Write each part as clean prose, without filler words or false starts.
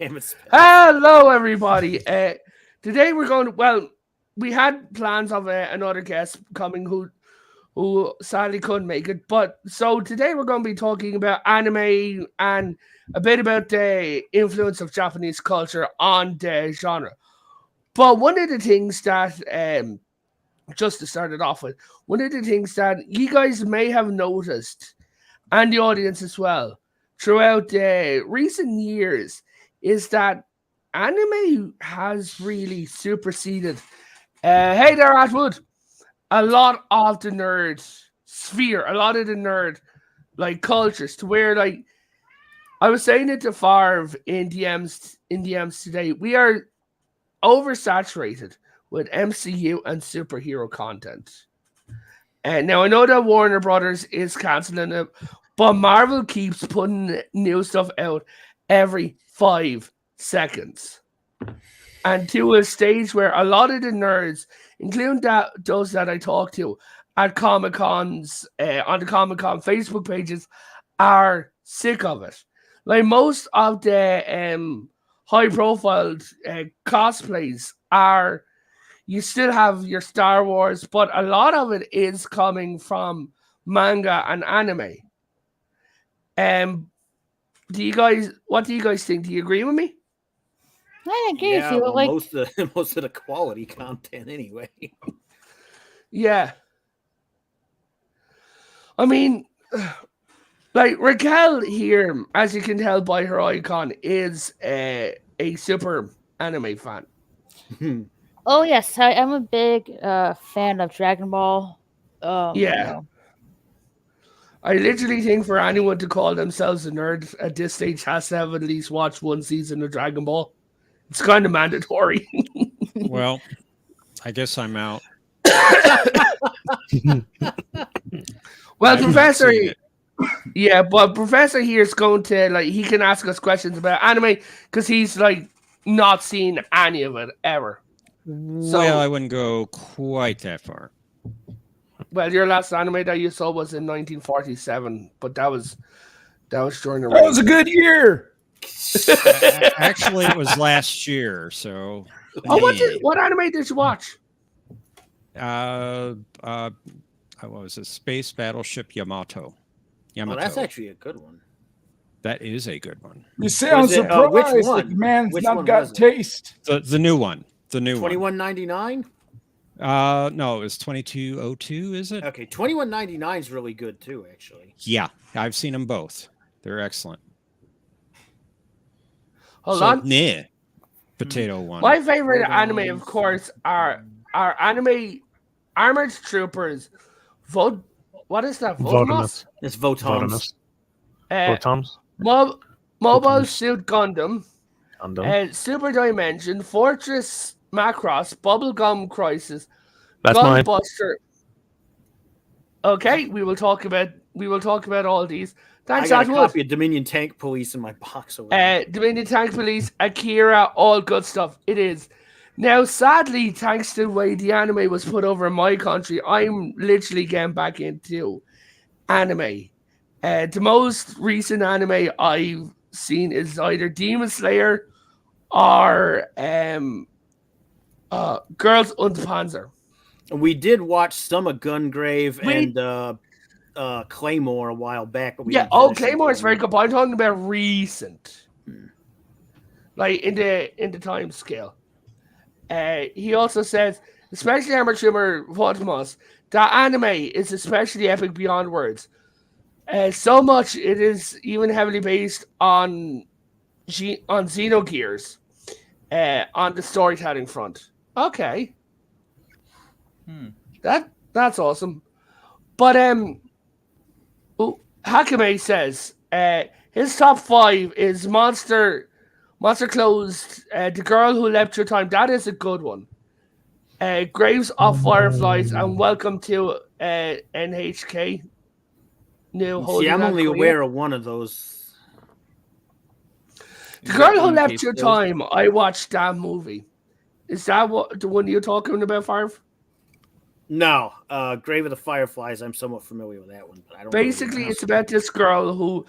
damn it, Spence. Hello, everybody. Today we're going to, well, we had plans of another guest coming who sadly couldn't make it. But so today we're going to be talking about anime and a bit about the influence of Japanese culture on the genre. But one of the things that, just to start it off with, one of the things that you guys may have noticed, and the audience as well, throughout the recent years, is that anime has really superseded, hey there, Atwood, a lot of the nerd sphere, a lot of the nerd like cultures, to where like I was saying it to Farv in DMs today, we are oversaturated with MCU and superhero content. And now I know that Warner Brothers is canceling it, but Marvel keeps putting new stuff out every 5 seconds. And to a stage where a lot of the nerds, including those that I talk to at Comic Cons, on the Comic Con Facebook pages, are sick of it. Like most of the high profile cosplays are, you still have your Star Wars, but a lot of it is coming from manga and anime. What do you guys think? Do you agree with me? I agree with Yeah, you. well, Like, most of the quality content anyway. Yeah. I mean, like Raquel here, as you can tell by her icon, is a super anime fan. oh yes, I am a big fan of Dragon Ball. Yeah. I literally think for anyone to call themselves a nerd at this stage has to have at least watched one season of Dragon Ball. It's kind of mandatory. Well, I guess I'm out. Well, I've not Professor, seen it. yeah, but Professor here is going to, like, he can ask us questions about anime because he's like not seen any of it ever. Well, I wouldn't go quite that far. Well, your last anime that you saw was in 1947, but that was during the That was a good year. Actually, it was last year. So, Oh, what anime did you watch? what was it? Space Battleship Yamato. Well, that's actually a good one. That is a good one. You sound Was it, surprised which that one? the man's Which not one got was it? taste. The new one. The new one. $21.99. No, it was 2202. Is it? Okay, $21.99 is really good too. Actually, Yeah, I've seen them both. They're excellent. Hold on. Nah. Potato one. My favorite anime, of course, are anime Armored Troopers. What is that? Votomus? it's Votoms. Photons. Mobile Suit Gundam. Gundam. Super Dimension, Fortress Macross, Bubblegum Crisis, That's mine. Gunbuster. Okay, we will talk about all these. I Thanks, got a Atwood. copy of Dominion Tank Police in my box. Over there. Dominion Tank Police, Akira, all good stuff. It is. Now, sadly, thanks to the way the anime was put over in my country, I'm literally getting back into anime. The most recent anime I've seen is either Demon Slayer or Girls und Panzer. We did watch some of Gungrave and Claymore a while back, but we didn't finish it. Claymore is very good, but I'm talking about recent, like in the time scale. He also says, especially Armored Trooper Votomus, that anime is especially epic beyond words. So much it is even heavily based on Xenogears on the storytelling front. Okay. That's awesome. But Hakame says his top 5 is Monster Closed, The Girl Who Leapt Through Time. That is a good one. Graves of Fireflies and Welcome to NHK. See, I'm only aware of one of those. The Girl Who Leapt Through Time. I watched that movie. Is that the one you're talking about, Farv? No, Grave of the Fireflies. I'm somewhat familiar with that one, but I don't. Basically, it's about this girl who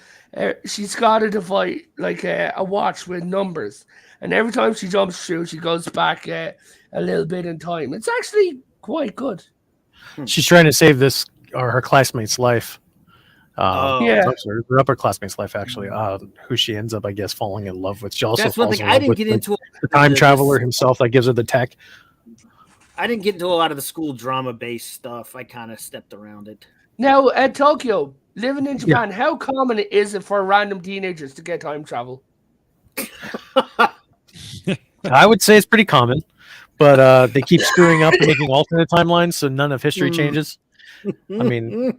she's got a device, like a watch with numbers, and every time she jumps through, she goes back a little bit in time. It's actually quite good. She's trying to save this or her classmate's life. Yeah. Her upper classmate's life, actually. Who she ends up, I guess, falling in love with. She also That's one falls thing in I love didn't with get into. the time traveler himself that gives her the tech. I didn't get into a lot of the school drama-based stuff. I kind of stepped around it. Now, at Tokyo, living in Japan, how common is it for random teenagers to get time travel? I would say it's pretty common, but they keep screwing up and making alternate timelines, so none of history changes. I mean,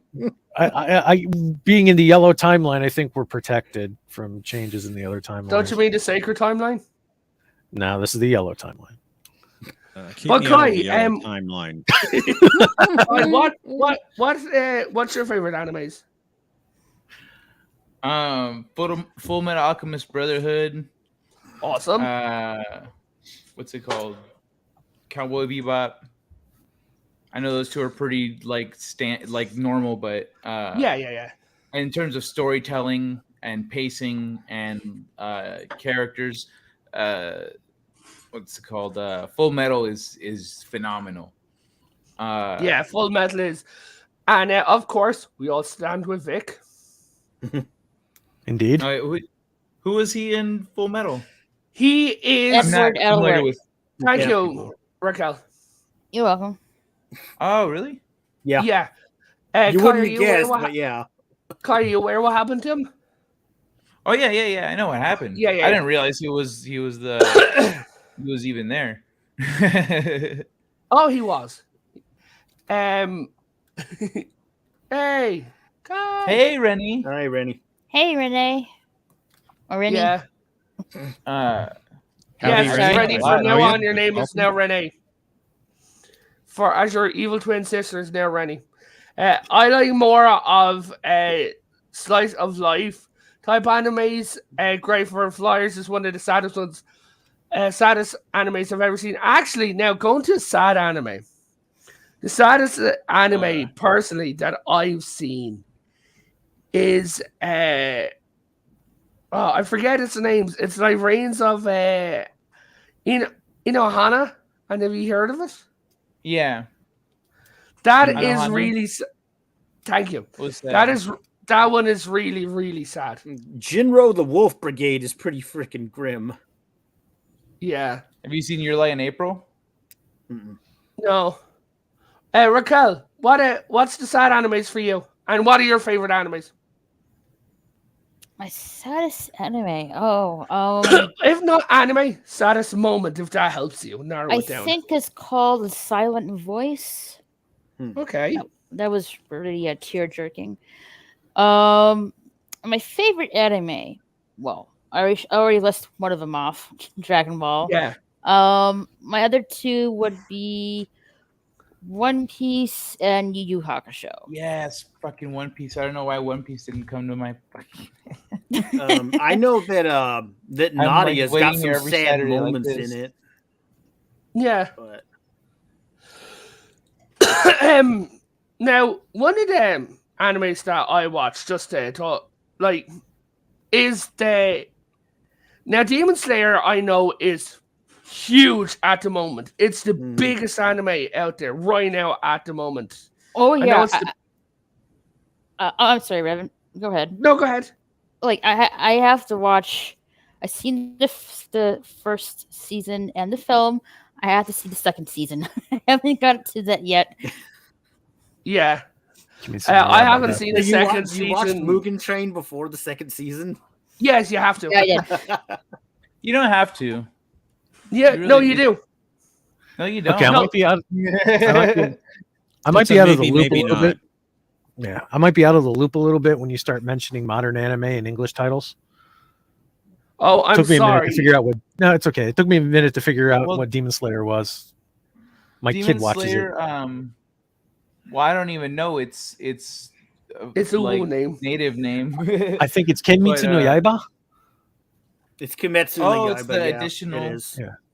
I being in the yellow timeline, I think we're protected from changes in the other timeline. Don't you mean the sacred timeline? No, this is the yellow timeline. But Kai, timeline. What's your favorite animes? Full Metal Alchemist Brotherhood. Awesome. What's it called? Cowboy Bebop. I know those two are pretty like normal, but yeah. In terms of storytelling and pacing and characters, what's it called? Full Metal is phenomenal. Full Metal is, and of course we all stand with Vic. Indeed. Who was he in Full Metal? He is Edward Elwood. Thank you, Raquel. You're welcome. Oh, really? Yeah. Yeah. You Kai, wouldn't guess, but yeah. Kai, are you aware what happened to him? Oh yeah. I know what happened. Yeah. I didn't realize he was he was even there. Oh, he was. Hey, Kai. Hey, Rennie. Hi, Rennie. Hey, Renee. Or Rennie. Yeah. Howdy, Yes, Rennie. Rennie. How From are now you? on, your name is now Renee. For as your evil twin sister is now Rennie. I like more of slice of life type animes. Great for Flyers is one of the saddest ones, saddest animes I've ever seen. Actually, now going to a sad anime. The saddest anime personally that I've seen is I forget its names. It's like Reigns of Inohana. And have you heard of it? Yeah. That Inohana? is really. Thank you. What's that? That one is really, really sad. Jinro the Wolf Brigade is pretty freaking grim. Yeah. Have you seen Your Light in April? Mm-mm. No. Raquel, what's the sad animes for you? And what are your favorite animes? My saddest anime. Oh, If not anime, saddest moment, if that helps you narrow I it down. think it's called The Silent Voice. Okay. That was really tear jerking. My favorite anime. Well, I already listed one of them off. Dragon Ball. Yeah. My other two would be One Piece and Yu Yu Hakusho. Yes, fucking One Piece. I don't know why One Piece didn't come to my fucking. I know that Nadia's like, got waiting some here every sad Saturday moments like this. in it. Yeah. But Now, one of the animes that I watched just to talk, like, is the. Now, Demon Slayer, I know, is huge at the moment. It's the biggest anime out there right now at the moment. Oh, yeah. I'm sorry, Revan. Go ahead. No, go ahead. Like, I have to watch. I've seen the first season and the film. I have to see the second season. I haven't got to that yet. Yeah. I haven't seen the second season. You watched season. Mugen Train before the second season? Yes, you have to. Yeah. You don't have to. Yeah, You no, really you do. No, you don't. Okay, I might be out. I might be out of the loop a little bit. Yeah, I might be out of the loop a little bit when you start mentioning modern anime and English titles. Oh, I'm took me a minute sorry. to figure out what. No, it's okay. It took me a minute to figure out what Demon Slayer was. My kid watches Slayer, it. Well, I don't even know. It's a like, name, native name. I think it's Kenmitsu no Yaiba. It's Kimetsu no Yaiba. It's the additional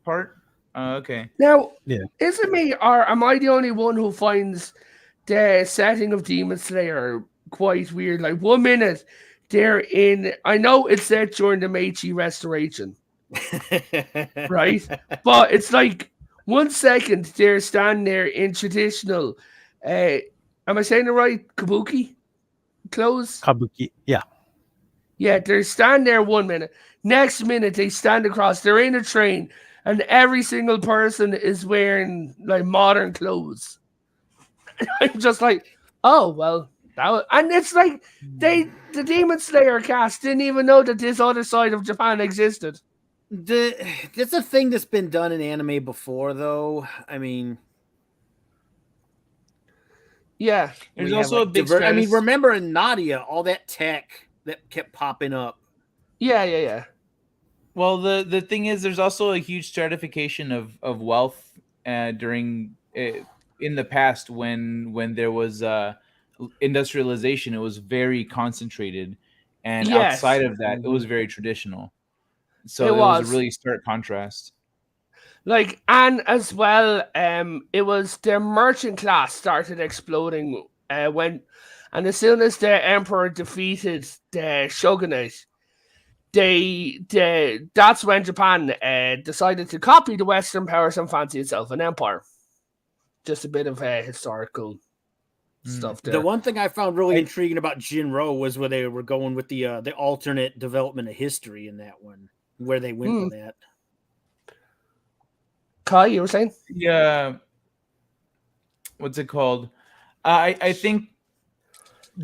part. Okay. Now, Yeah. is it me, or am I the only one who finds the setting of Demon Slayer quite weird? Like 1 minute they're in, I know it's set during the Meiji Restoration, right? But it's like 1 second they're standing there in traditional, am I saying it right? Kabuki clothes? Kabuki. Yeah. Yeah, they're standing there 1 minute. Next minute they stand across, they're in a train, and every single person is wearing like modern clothes. I'm just like, oh well, and it's like the Demon Slayer cast didn't even know that this other side of Japan existed. That's a thing that's been done in anime before, though. I mean, Yeah, There's also a big I mean, remember in Nadia, all that tech that kept popping up. yeah. Well, the thing is, there's also a huge stratification of wealth during in the past when there was industrialization. It was very concentrated, and Yes, outside of that, it was very traditional. So it it was a was. really stark contrast. Like, and as well, it was the merchant class started exploding and as soon as the emperor defeated the shogunate, that's when Japan decided to copy the Western powers and fancy itself an empire. Just a bit of historical stuff there. The one thing I found really intriguing about Jinro was where they were going with the alternate development of history in that one, where they went with that. Kai, you were saying? Yeah. What's it called? I think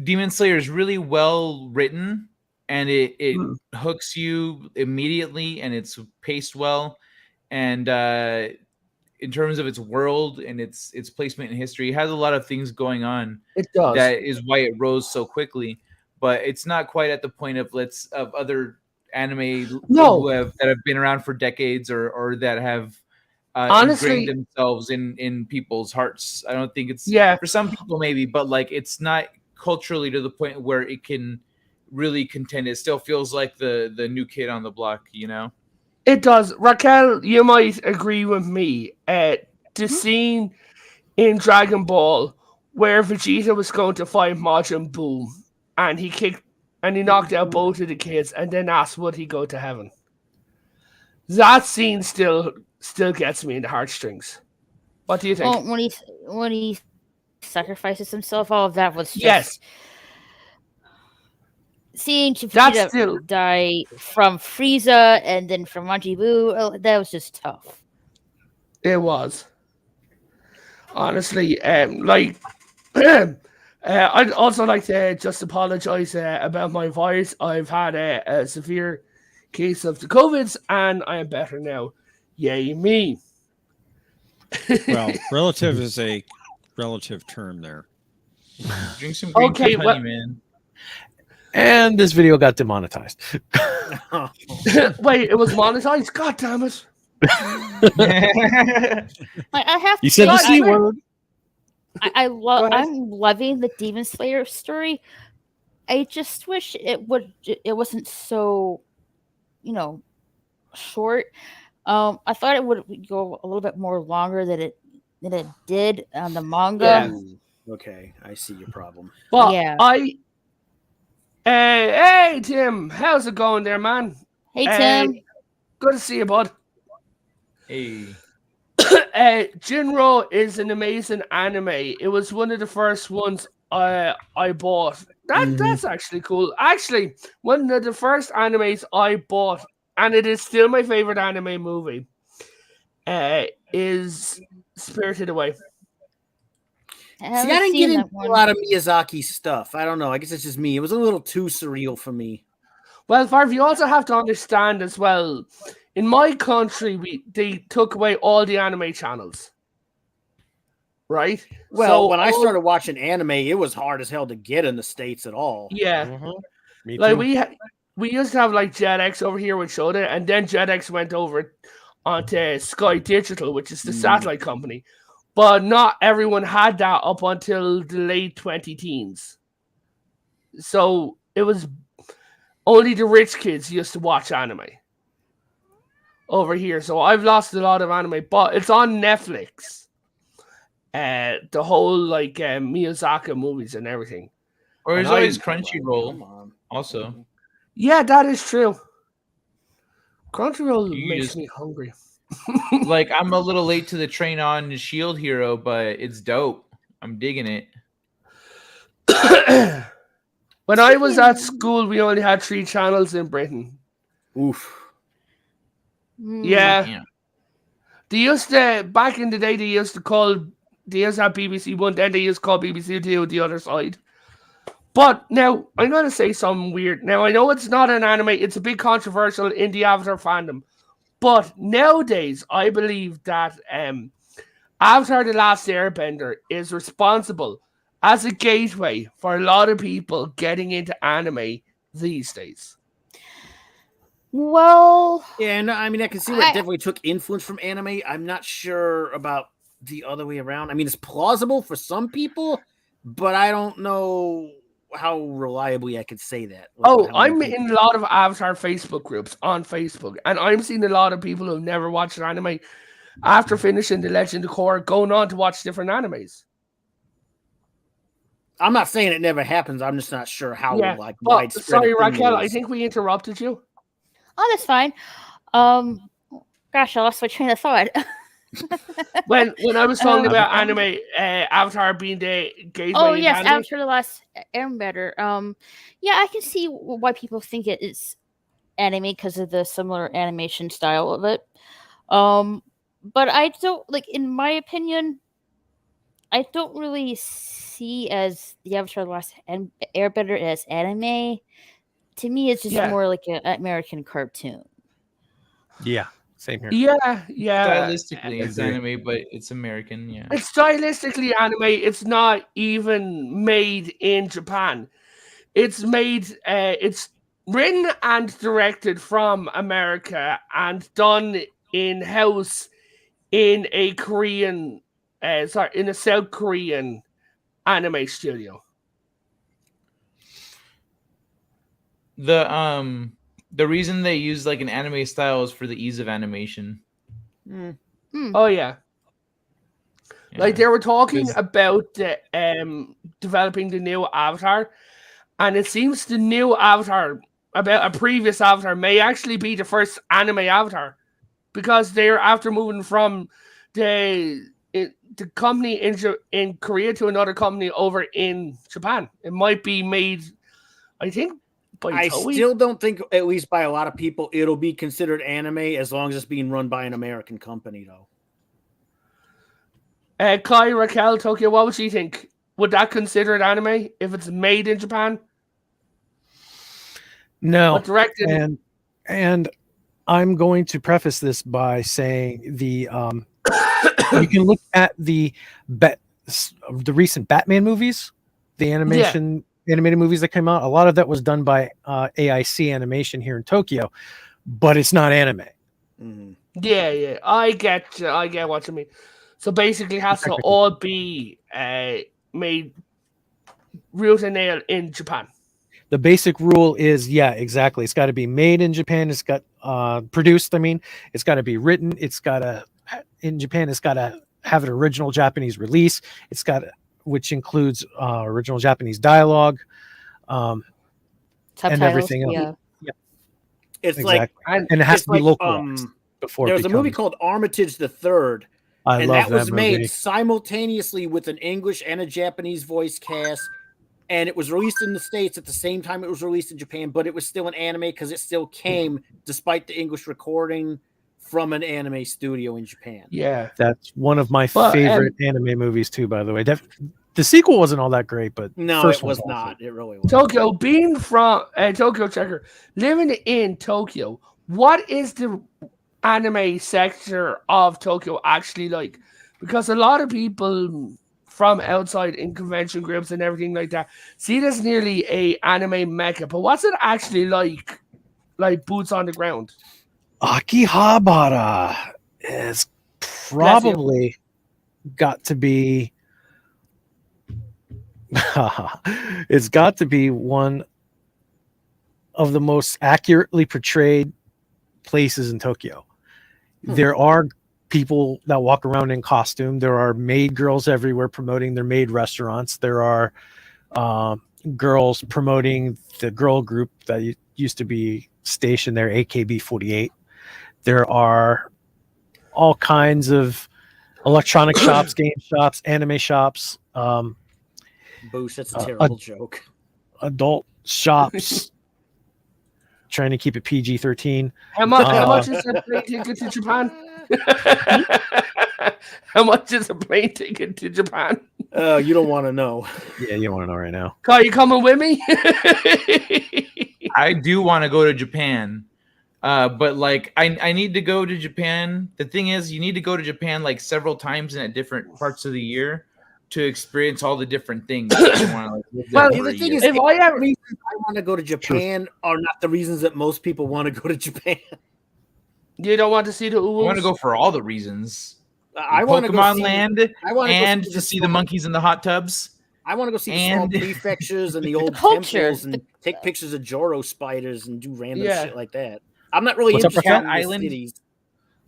Demon Slayer is really well written, and it hooks you immediately, and it's paced well. And in terms of its world and its placement in history, it has a lot of things going on. It does. That is why it rose so quickly. But it's not quite at the point of other anime that have been around for decades or that have honestly ingrained themselves in people's hearts. I don't think it's for some people maybe, but like it's not culturally to the point where it can really contend. It still feels like the new kid on the block, you know? It does. Raquel, you might agree with me. The scene in Dragon Ball where Vegeta was going to fight Majin Buu and he knocked out both of the kids and then asked would he go to heaven. That scene still gets me in the heartstrings. What do you think? Well, when he sacrifices himself, all of that was just seeing Vegeta die from Frieza and then from Majin Buu. That was just tough. It was. Honestly, I'd also like to just apologize about my voice. I've had a severe case of the COVIDs, and I am better now. Yay me! Well, relative is a relative term there. Drink some green tea, honey, man. And this video got demonetized. Wait, it was monetized? God damn it! I have to. You said the C word. I'm loving the Demon Slayer story. I just wish it wasn't so, short. I thought it would go a little bit more longer than it did on the manga. Yeah. Okay, I see your problem. Well, yeah. Hey Tim, how's it going there, man? Hey Tim, good to see you, bud. Hey. Jinro is an amazing anime. It was one of the first ones I bought. That's actually cool. Actually, one of the first animes I bought, and it is still my favorite anime movie, is Spirited Away. See, I didn't get into a lot of Miyazaki stuff. I don't know. I guess it's just me. It was a little too surreal for me. Well, Farv, you also have to understand as well, in my country, they took away all the anime channels. Right? Well, when I started watching anime, it was hard as hell to get in the States at all. Yeah. Mm-hmm. Me like too. we used to have like JetX over here with Shoda, and then JetX went over onto Sky Digital, which is the satellite company. But not everyone had that up until the late 2010s. So it was only the rich kids used to watch anime. over here, so I've lost a lot of anime. But it's on Netflix. The whole like Miyazaki movies and everything. Or there's And always Come Crunchyroll on. also. Yeah, that is true. Crunchyroll You makes just- me hungry. Like, I'm a little late to the train on Shield Hero, but it's dope. I'm digging it. When I was at school, we only had 3 channels in Britain. Oof. Yeah. Damn. They used to, back in the day, they used to have BBC One, then they used to call BBC Two the other side. But now, I'm going to say something weird. Now, I know it's not an anime, it's a big controversial in the Avatar fandom. But nowadays, I believe that Avatar The Last Airbender is responsible as a gateway for a lot of people getting into anime these days. Well, Yeah, and I mean, I can see where it definitely took influence from anime. I'm not sure about the other way around. I mean, it's plausible for some people, but I don't know how reliably I could say that. Oh, I'm in a lot of Avatar Facebook groups on Facebook, and I'm seeing a lot of people who've never watched an anime after finishing The Legend of Korra going on to watch different animes. I'm not saying it never happens. I'm just not sure how widespread. Sorry, a thing Raquel, it I is. think we interrupted you. oh, that's fine. Gosh, I lost my train of thought. When I was talking about anime, Avatar being the gateway. Oh into yes, anime. Avatar: The Last Airbender. Yeah, I can see why people think it is anime because of the similar animation style of it. But I don't like, in my opinion, I don't really see as the Avatar: The Last Airbender as anime. To me, it's just more like an American cartoon. Yeah, same here. Yeah. Stylistically, it's anime, but it's American. Yeah. It's stylistically anime. It's not even made in Japan. It's made. It's written and directed from America and done in house in a Korean. In a South Korean anime studio. The reason they use like an anime style is for the ease of animation. Oh yeah. Like they were talking about developing the new Avatar, and it seems the new Avatar about a previous Avatar may actually be the first anime Avatar, because they're after moving from the company in Korea to another company over in Japan. It might be made, I think, by I Toei. still don't think, at least by a lot of people, it'll be considered anime as long as it's being run by an American company, though. Kai, Raquel, Tokyo, what would you think? Would that consider it anime if it's made in Japan? No. But directed and I'm going to preface this by saying you can look at the recent Batman movies, the animated movies that came out. A lot of that was done by AIC Animation here in Tokyo, but it's not anime. Mm-hmm. Yeah, I get what you mean. So basically, it has to all be made root and nail in Japan. The basic rule is, exactly. It's got to be made in Japan. It's got produced. I mean, it's got to be written. It's got to in Japan. It's got to have an original Japanese release. It's got which includes original Japanese dialogue, and everything else. Yeah. It's exactly. like, and it has to be localized before. There was a movie called Armitage the Third. And that was movie. made simultaneously with an English and a Japanese voice cast, and it was released in the States at the same time it was released in Japan, but it was still an anime because it still came, despite the English recording, from an anime studio in Japan. Yeah. That's one of my favorite anime movies too, by the way. The sequel wasn't all that great, but no, first it was awesome. not. It really was. Tokyo, being from Tokyo Checker, living in Tokyo, what is the anime sector of Tokyo actually like? Because a lot of people from outside in convention groups and everything like that see this nearly a anime mecca, but what's it actually like boots on the ground? Akihabara is probably got to be it's got to be one of the most accurately portrayed places in Tokyo. There are people that walk around in costume. There are maid girls everywhere promoting their maid restaurants. There are girls promoting the girl group that used to be stationed there, AKB48. There are all kinds of electronic shops, game shops, anime shops, Boosh, that's a terrible joke. adult shops. Trying to keep it PG-13. How much is a plane ticket to Japan? How much is a plane ticket to Japan? You don't want to know. Yeah, you don't want to know right now. Kai, you coming with me? I do want to go to Japan, but like I need to go to Japan. The thing is, you need to go to Japan like several times in at different parts of the year to experience all the different things. That you wanna, like, live there Well, for The a thing year. is, If I the ever- reasons I want to go to Japan are not the reasons that most people want to go to Japan. You don't want to see the I want to Uwus? go for all the reasons. I want to go Pokemon see, Land I want and go to see the monkeys in the hot tubs. I want to go see the small and- prefectures and the old culture, temples and take pictures of Joro spiders and do random Yeah. shit like that. I'm not really What's up, interested in Cat the Island? cities.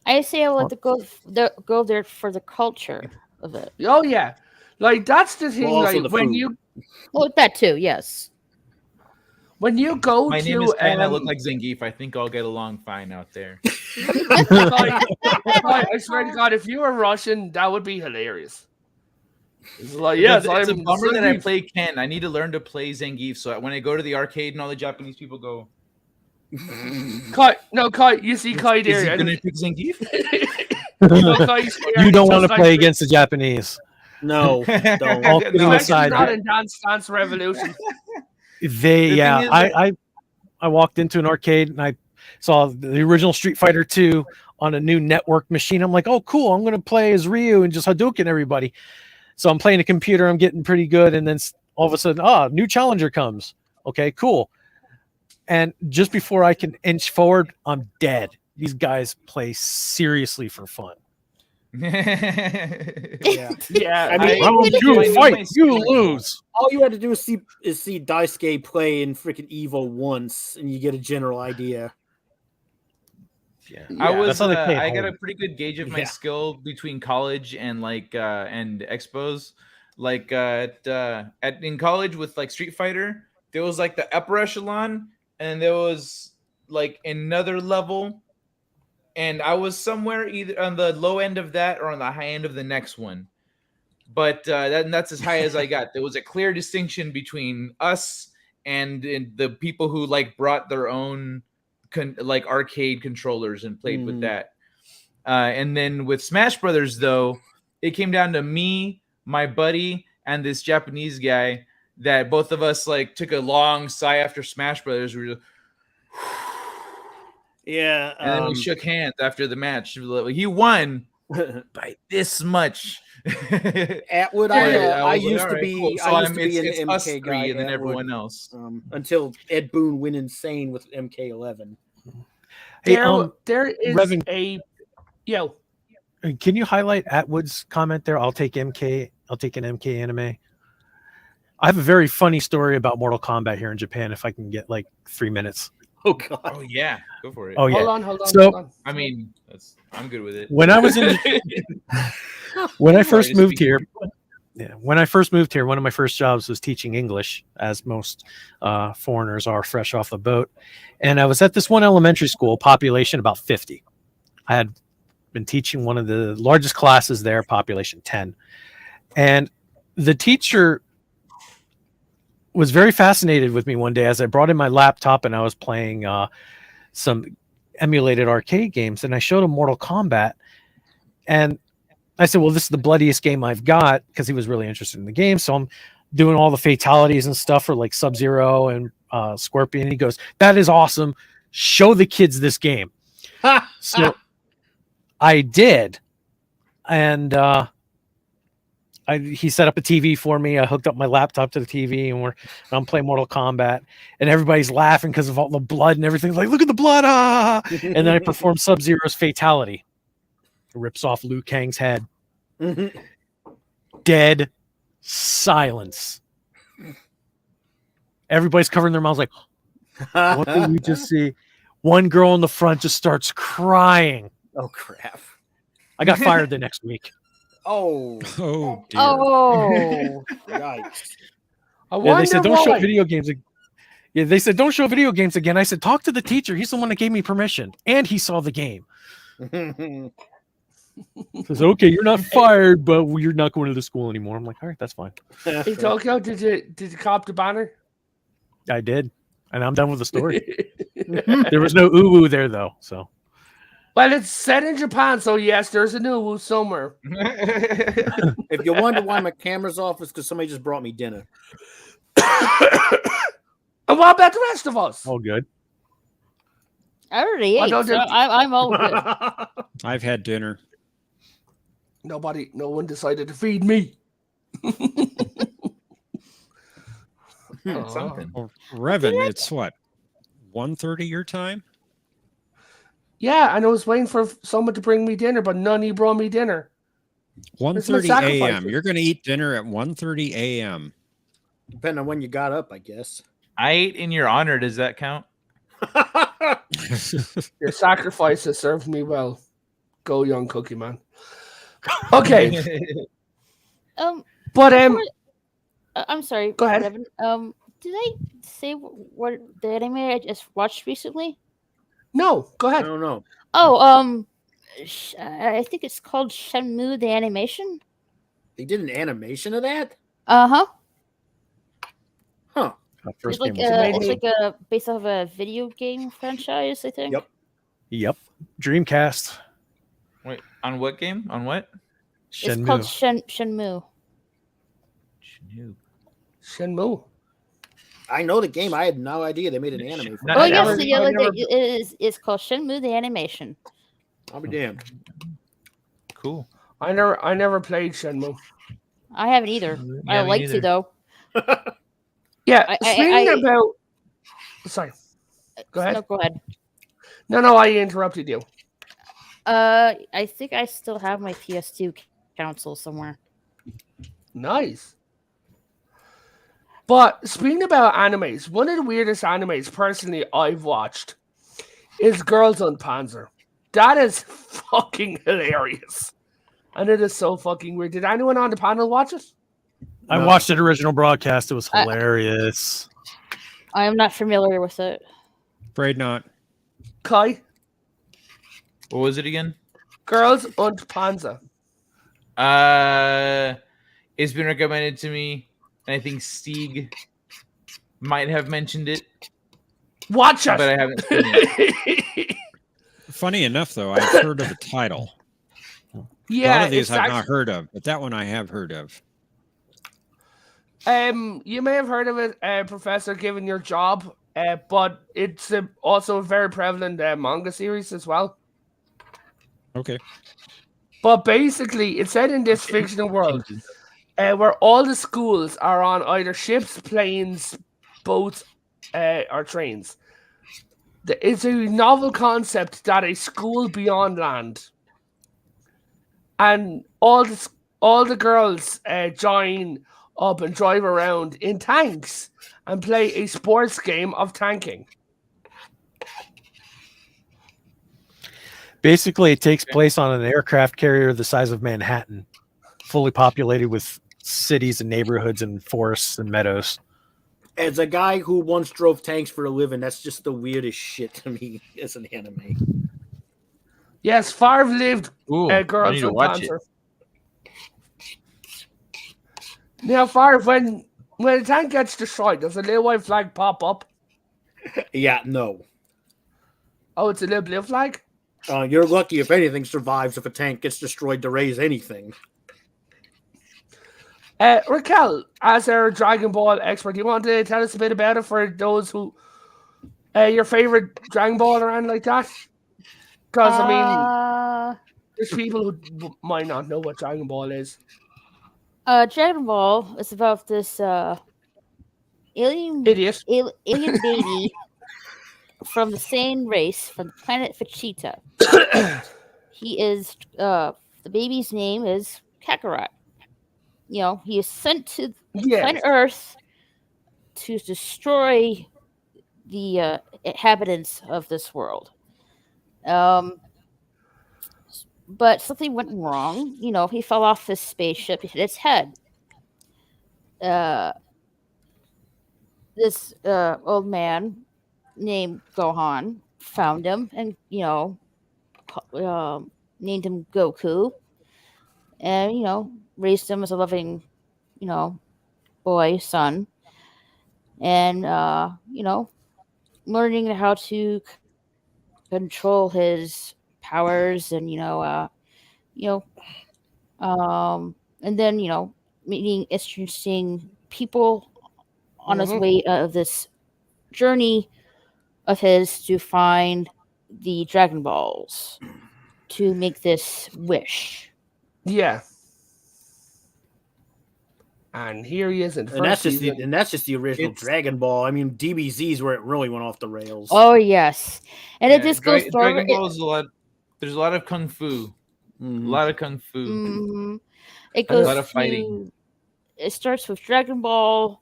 I say I would like to go there for the culture of it. Oh yeah, like that's the thing. Well, also like the food. Well, that too, yes. when you go My to name is Ken. I look like Zangief. I think I'll get along fine out there. Kai, I swear to God, if you were Russian, that would be hilarious. It's like, yes, it's a I'm bummer that I Zangief. play Ken. I need to learn to play Zangief so that when I go to the arcade and all the Japanese people go, Kai, you see Kai is there. he and- gonna pick Zangief? Kai's there, You don't just want to like play the- against the Japanese. No, don't. All kidding No, Especially aside, not in Dance Revolution. They, The yeah, thing is I walked into an arcade and I saw the original Street Fighter 2 on a new network machine. I'm like, oh, cool. I'm going to play as Ryu and just Hadouken everybody. So I'm playing a computer. I'm getting pretty good. And then all of a sudden, new challenger comes. Okay, cool. And just before I can inch forward, I'm dead. These guys play seriously for fun. Yeah. Yeah, I mean, I You knew fight, my you skill. lose. All you had to do is see Daisuke play in freaking Evo once, and you get a general idea. Yeah. I was That's how they play at I got a home. pretty good gauge of my Yeah. skill between college and like and expos. Like in college with like Street Fighter, there was like the upper echelon and there was like another level, and I was somewhere either on the low end of that or on the high end of the next one. But that's as high as I got. There was a clear distinction between us and the people who like brought their own like arcade controllers and played with that. And then with Smash Brothers, though, it came down to me, my buddy, and this Japanese guy. That both of us like took a long sigh after Smash Brothers. We were just, Yeah, and then we shook hands after the match. He won by this much. Atwood. Yeah, I was like, used all to right, be. cool. So I used to it's, be it's an us MK three guy. and then Atwood, everyone else. until Ed Boon went insane with MK11. Hey, there is Revan- a yo. Can you highlight Atwood's comment there? I'll take MK. I'll take an MK anime. I have a very funny story about Mortal Kombat here in Japan. If I can get like 3 minutes. Oh God. Oh yeah, go for it. Oh yeah. Hold on. So- hold on. I mean, I'm good with it. When I was in, when I first Sorry to moved speak here, for when I first moved here, one of my first jobs was teaching English, as most foreigners are fresh off the boat. And I was at this one elementary school, population about 50. I had been teaching one of the largest classes there, population 10. And the teacher was very fascinated with me one day as I brought in my laptop and I was playing some emulated arcade games, and I showed him Mortal Kombat. And I said, well, this is the bloodiest game I've got, because he was really interested in the game. So I'm doing all the fatalities and stuff for like Sub-Zero and Scorpion. And he goes, that is awesome. Show the kids this game. So I did. And he set up a TV for me. I hooked up my laptop to the TV, and I'm playing Mortal Kombat, and everybody's laughing because of all the blood and everything. Like, look at the blood! Ah! And then I perform Sub-Zero's fatality. It rips off Liu Kang's head. Dead silence. Everybody's covering their mouths like, what did we just see? One girl in the front just starts crying. Oh crap! I got fired the next week. Oh, Oh dear. Oh, yikes! I Yeah, wonder they said don't show why. video games. Yeah, they said don't show video games again. I said talk to the teacher. He's the one that gave me permission, and he saw the game. Says okay, you're not fired, but you're not going to the school anymore. I'm like, all right, that's fine. Hey, Tokyo, did you cop the banner? I did, and I'm done with the story. There was no uwu there though, so Well, it's set in Japan, so yes, there's a new somewhere. If you wonder why my camera's off, it's because somebody just brought me dinner. And what about the rest of us? all good. I already I ate. don't So do- I'm all good. I've had dinner. No one decided to feed me. Something. Oh, Revan, it's what? 1:30 your time? Yeah, and I was waiting for someone to bring me dinner, but none of you brought me dinner. 1:30 sacrifices. a.m. You're going to eat dinner at 1:30 a.m. Depending on when you got up, I guess. I ate in your honor. Does that count? Your sacrifice has served me well. Go, young cookie man. Okay, but I'm sorry. Go ahead. Revan. Did I say what the anime I just watched recently? no, go I ahead. don't know. Oh, I think it's called Shenmue the animation. They did an animation of that? Uh-huh. Huh. My It's first like game was amazing. it's like a based off a video game franchise, I think. Yep. Yep, Dreamcast. Wait, on what game? On what? It's called Shenmue. Shenmue. Shenmue. I know the game. I had no idea they made an anime. For Not Oh it. never- yes, yeah, I like never- it is. It's called Shenmue the animation. I'll be damned. Cool. I never played Shenmue. I haven't either. Yeah, I me like neither. to though. Yeah, I- speaking I- about. Sorry. Go ahead. No, go ahead. No, I interrupted you. I think I still have my PS2 console somewhere. Nice. But speaking about animes, one of the weirdest animes personally I've watched is Girls on Panzer. That is fucking hilarious. And it is so fucking weird. Did anyone on the panel watch it? I No. watched it original broadcast. It was I- hilarious. I am not familiar with it. Afraid not. Kai? What was it again? Girls und Panzer. It's been recommended to me, and I think Stieg might have mentioned it, Watch but I it! haven't seen it. Funny enough, though, I've heard of the title. Yeah, a lot of these it's I've actually- not heard of, but that one I have heard of. You may have heard of it, Professor, given your job, but it's also a very prevalent manga series as well. Okay. But basically, it's set in this fictional world where all the schools are on either ships, planes, boats, or trains. It's a novel concept that a school beyond land, and all the girls join up and drive around in tanks and play a sports game of tanking. Basically, it takes place on an aircraft carrier the size of Manhattan, fully populated with cities and neighborhoods and forests and meadows. As a guy who once drove tanks for a living, that's just the weirdest shit to me as an anime. Yes, Favre lived Ooh, I Girls need to on watch it. Panzer. Now, Favre, when a tank gets destroyed, does a little white flag pop up? Yeah, no. Oh, it's a little blue flag? You're lucky if anything survives if a tank gets destroyed to raise anything. Raquel, as our Dragon Ball expert, do you want to tell us a bit about it for those who your favorite Dragon Ball or anything like that? Because I mean, there's people who might not know what Dragon Ball is. Dragon Ball is about this alien Idiot. alien baby from the same race from the planet Vegeta. He is the baby's name is Kakarot. You know, he is sent to Yes. planet Earth to destroy the inhabitants of this world. but something went wrong. You know, he fell off his spaceship, he hit his head. Uh, this old man named Gohan found him and, you know, named him Goku, and, you know, raised him as a loving, you know, boy, son, and, you know, learning how to control his powers and, you and then, you know, meeting interesting people on his way of this journey of his to find the Dragon Balls to make this wish. Yeah. And here he is in And that's just season. that's just the original It's- Dragon Ball. I mean, DBZ's where it really went off the rails. Oh yes, and it just goes forward. Dragon Ball is a lot. There's a lot of kung fu. Mhm. A lot of kung fu. It A goes lot of to- fighting. It starts with Dragon Ball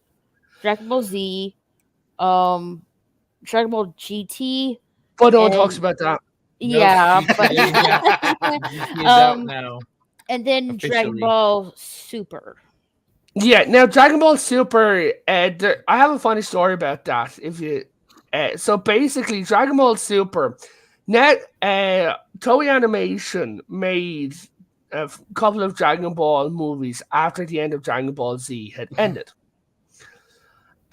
Z, Dragon Ball GT. But no one and- talks about that. Yeah, but GT is out now. and then Dragon officially. Ball Super. Yeah, now Dragon Ball Super, I have a funny story about that. If you, so basically, Dragon Ball Super, net Toei Animation made a couple of Dragon Ball movies after the end of Dragon Ball Z had ended,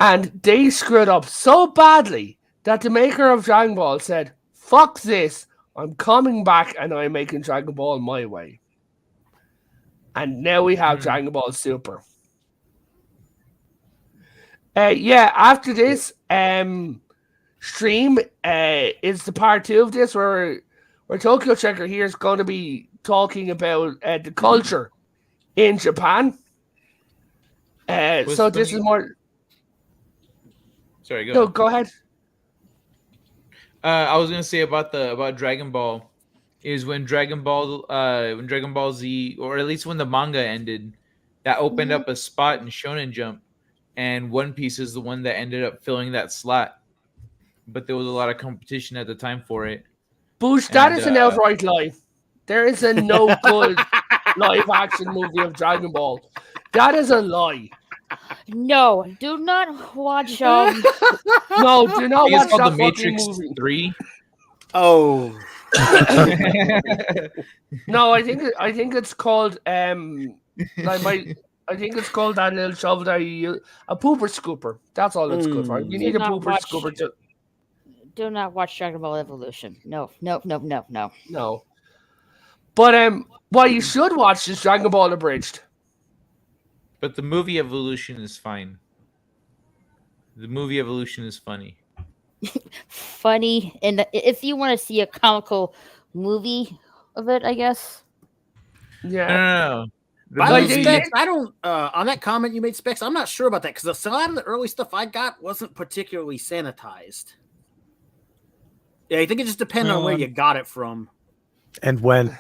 and they screwed up so badly that the maker of Dragon Ball said, "Fuck this! I'm coming back and I'm making Dragon Ball my way." And now we have Dragon Ball Super. After this stream is the part 2 of this where Tokyo Checker here is going to be talking about the culture in Japan. So this is more. Sorry, go. No, ahead. go ahead. I was gonna say about Dragon Ball is when Dragon Ball Z, or at least when the manga ended, that opened up a spot in Shonen Jump, and One Piece is the one that ended up filling that slot. But there was a lot of competition at the time for it. Boosh, that And, is an outright lie. There is a no good live action movie of Dragon Ball. That is a lie. No, do not watch. No, do I not think watch it's called that The fucking Matrix movie. 3. Oh, No, I think it's called I think it's called that little shovel that you use, a pooper scooper. That's all it's good for. You need a Do not pooper watch- scooper to Do not watch Dragon Ball Evolution. No. no. But what you should watch is Dragon Ball Abridged. But the movie Evolution is fine. The movie Evolution is funny. Funny, and if you want to see a comical movie of it, I guess. Yeah. No. by the way, movie- Specs, I don't. On that comment you made, Specs, I'm not sure about that because a lot of the early stuff I got wasn't particularly sanitized. Yeah, I think it just depends on Well, where you got it from. And when?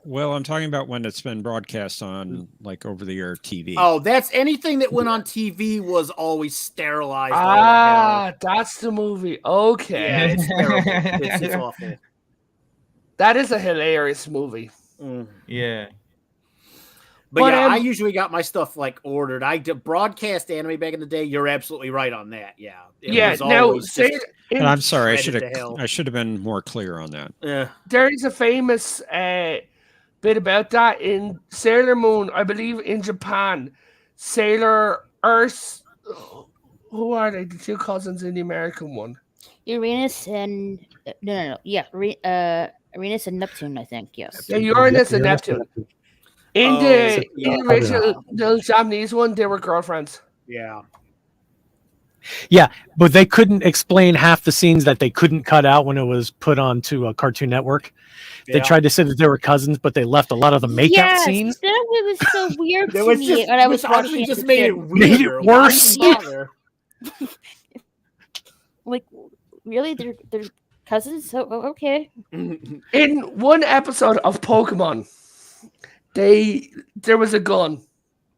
Well, I'm talking about when it's been broadcast on like over-the-air TV. Oh, that's anything that went on TV was always sterilized. all the hell. That's the movie. Yeah, Okay. it's terrible. It's awful. That is a hilarious movie. Mm. Yeah. But But, yeah, um, I usually got my stuff like ordered. I did broadcast anime back in the day. You're absolutely right on that. Yeah. It Yeah, was now always say, just- And I'm sorry, I shredded to hell. should have been more clear on that. yeah. there is a famous bit about that in Sailor Moon, I believe in Japan. Sailor Earth. Who are they? The two cousins in the American one. Uranus and no. Yeah, Uranus and Neptune. I think yes. Yeah, Uranus and Neptune. In Oh, the yeah. original the Japanese one, they were girlfriends. Yeah. Yeah, but they couldn't explain half the scenes that they couldn't cut out when it was put onto a Cartoon Network. They Yeah. tried to say that they were cousins, but they left a lot of the makeout Yes, scenes. that was so weird That to was me just, when I was which honestly watching just as a made it kid. Made it weirder. Why worse. even bother? Like, really, they're cousins? So okay. In one episode of Pokemon, there was a gun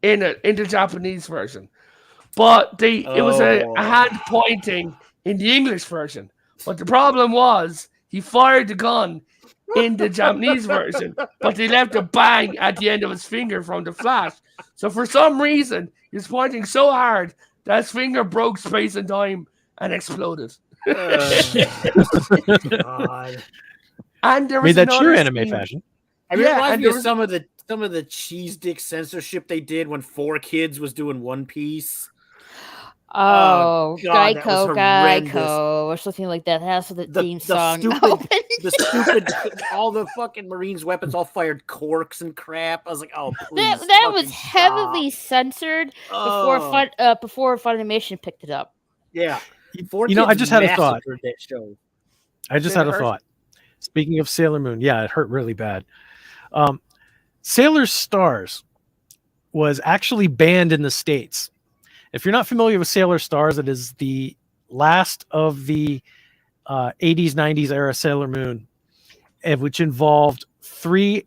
in the Japanese version, but it was a Oh. hand pointing in the English version. But the problem was he fired the gun in the Japanese version, but they left a bang at the end of his finger from the flash. So for some reason, he's pointing so hard that his finger broke space and time and exploded. God. And there was Made that another true anime scene- fashion. I mean, it Yeah, reminds and me there of was- some of the cheese dick censorship they did when 4Kids was doing One Piece. Oh, God, that was horrendous. Geico, or something like that. That's the theme The song. stupid, all the fucking Marines' weapons all fired corks and crap. I was like, oh, please. that was fucking heavily stop. censored before before Funimation picked it up. Yeah. You know, I just had a thought. That show. I just Did had it a hurt? thought. Speaking of Sailor Moon, yeah, it hurt really bad. Sailor Stars was actually banned in the States. If you're not familiar with Sailor Stars, it is the last of the 80s, 90s era Sailor Moon, which involved 3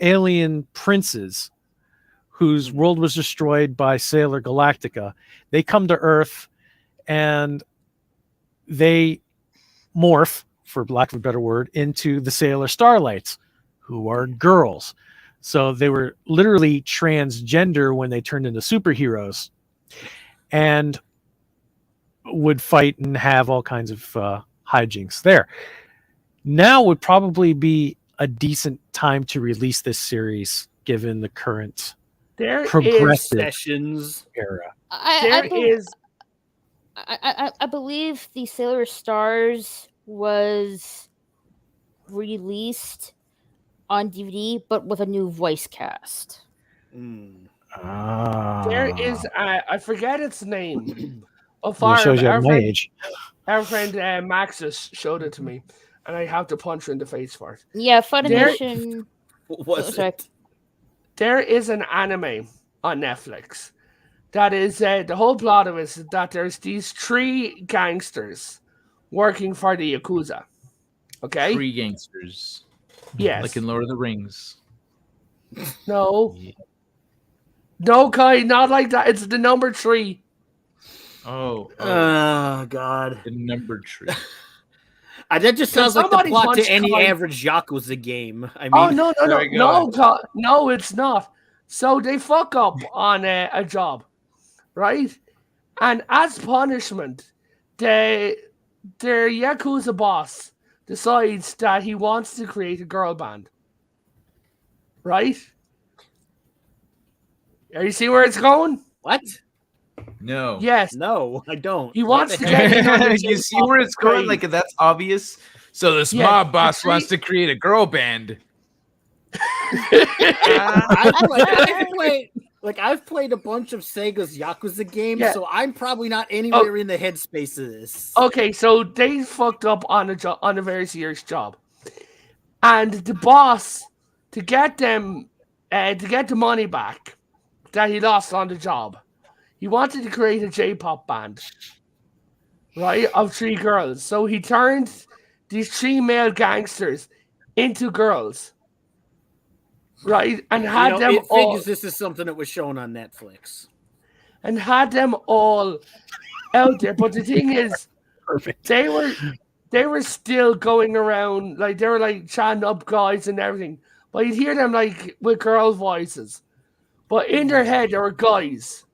alien princes whose world was destroyed by Sailor Galactica. They come to Earth and they morph, for lack of a better word, into the Sailor Starlights, who are girls. So they were literally transgender when they turned into superheroes and would fight and have all kinds of hijinks there. Now would probably be a decent time to release this series, given the current There is progressive Sessions. era. there is I believe the Sailor Stars was released on DVD, but with a new voice cast. there is I forget its name. Well, it shows you our my friend, age. our friend Maxis showed it to me, and I have to punch her in the face for it. Yeah, Funimation. What was sorry. it? There is an anime on Netflix that is the whole plot of it is that there's these 3 gangsters working for the Yakuza. Okay? 3 gangsters. Yes. Like in Lord of the Rings. No. No, Kai, not like that. It's the number 3. Oh, Oh, God. the number tree. That just sounds like the somebody plot to punch any Kai? average Yakuza game. I mean, Oh, no, There we go. no, it's not. So they fuck up on a job, right? And as punishment, their Yakuza boss decides that he wants to create a girl band, right? Are you see where it's going? what? No. Yes. No, I don't. He What wants the to heck? get another You see where it's going? Like that's obvious. So this Yeah, mob boss the wants to create a girl band. I've played a bunch of Sega's Yakuza games, Yeah. so I'm probably not anywhere in the headspace of this. Okay, so they fucked up on a very serious job, and the boss to get the money back that he lost on the job, he wanted to create a J-pop band, right, of 3 girls. So he turned these 3 male gangsters into girls, right, and had them it all figures this is something that was shown on Netflix. and had them all out there. But the thing is, Perfect. they were still going around, like they were like chatting up guys and everything, but you'd hear them like with girl voices, but in their head they were guys,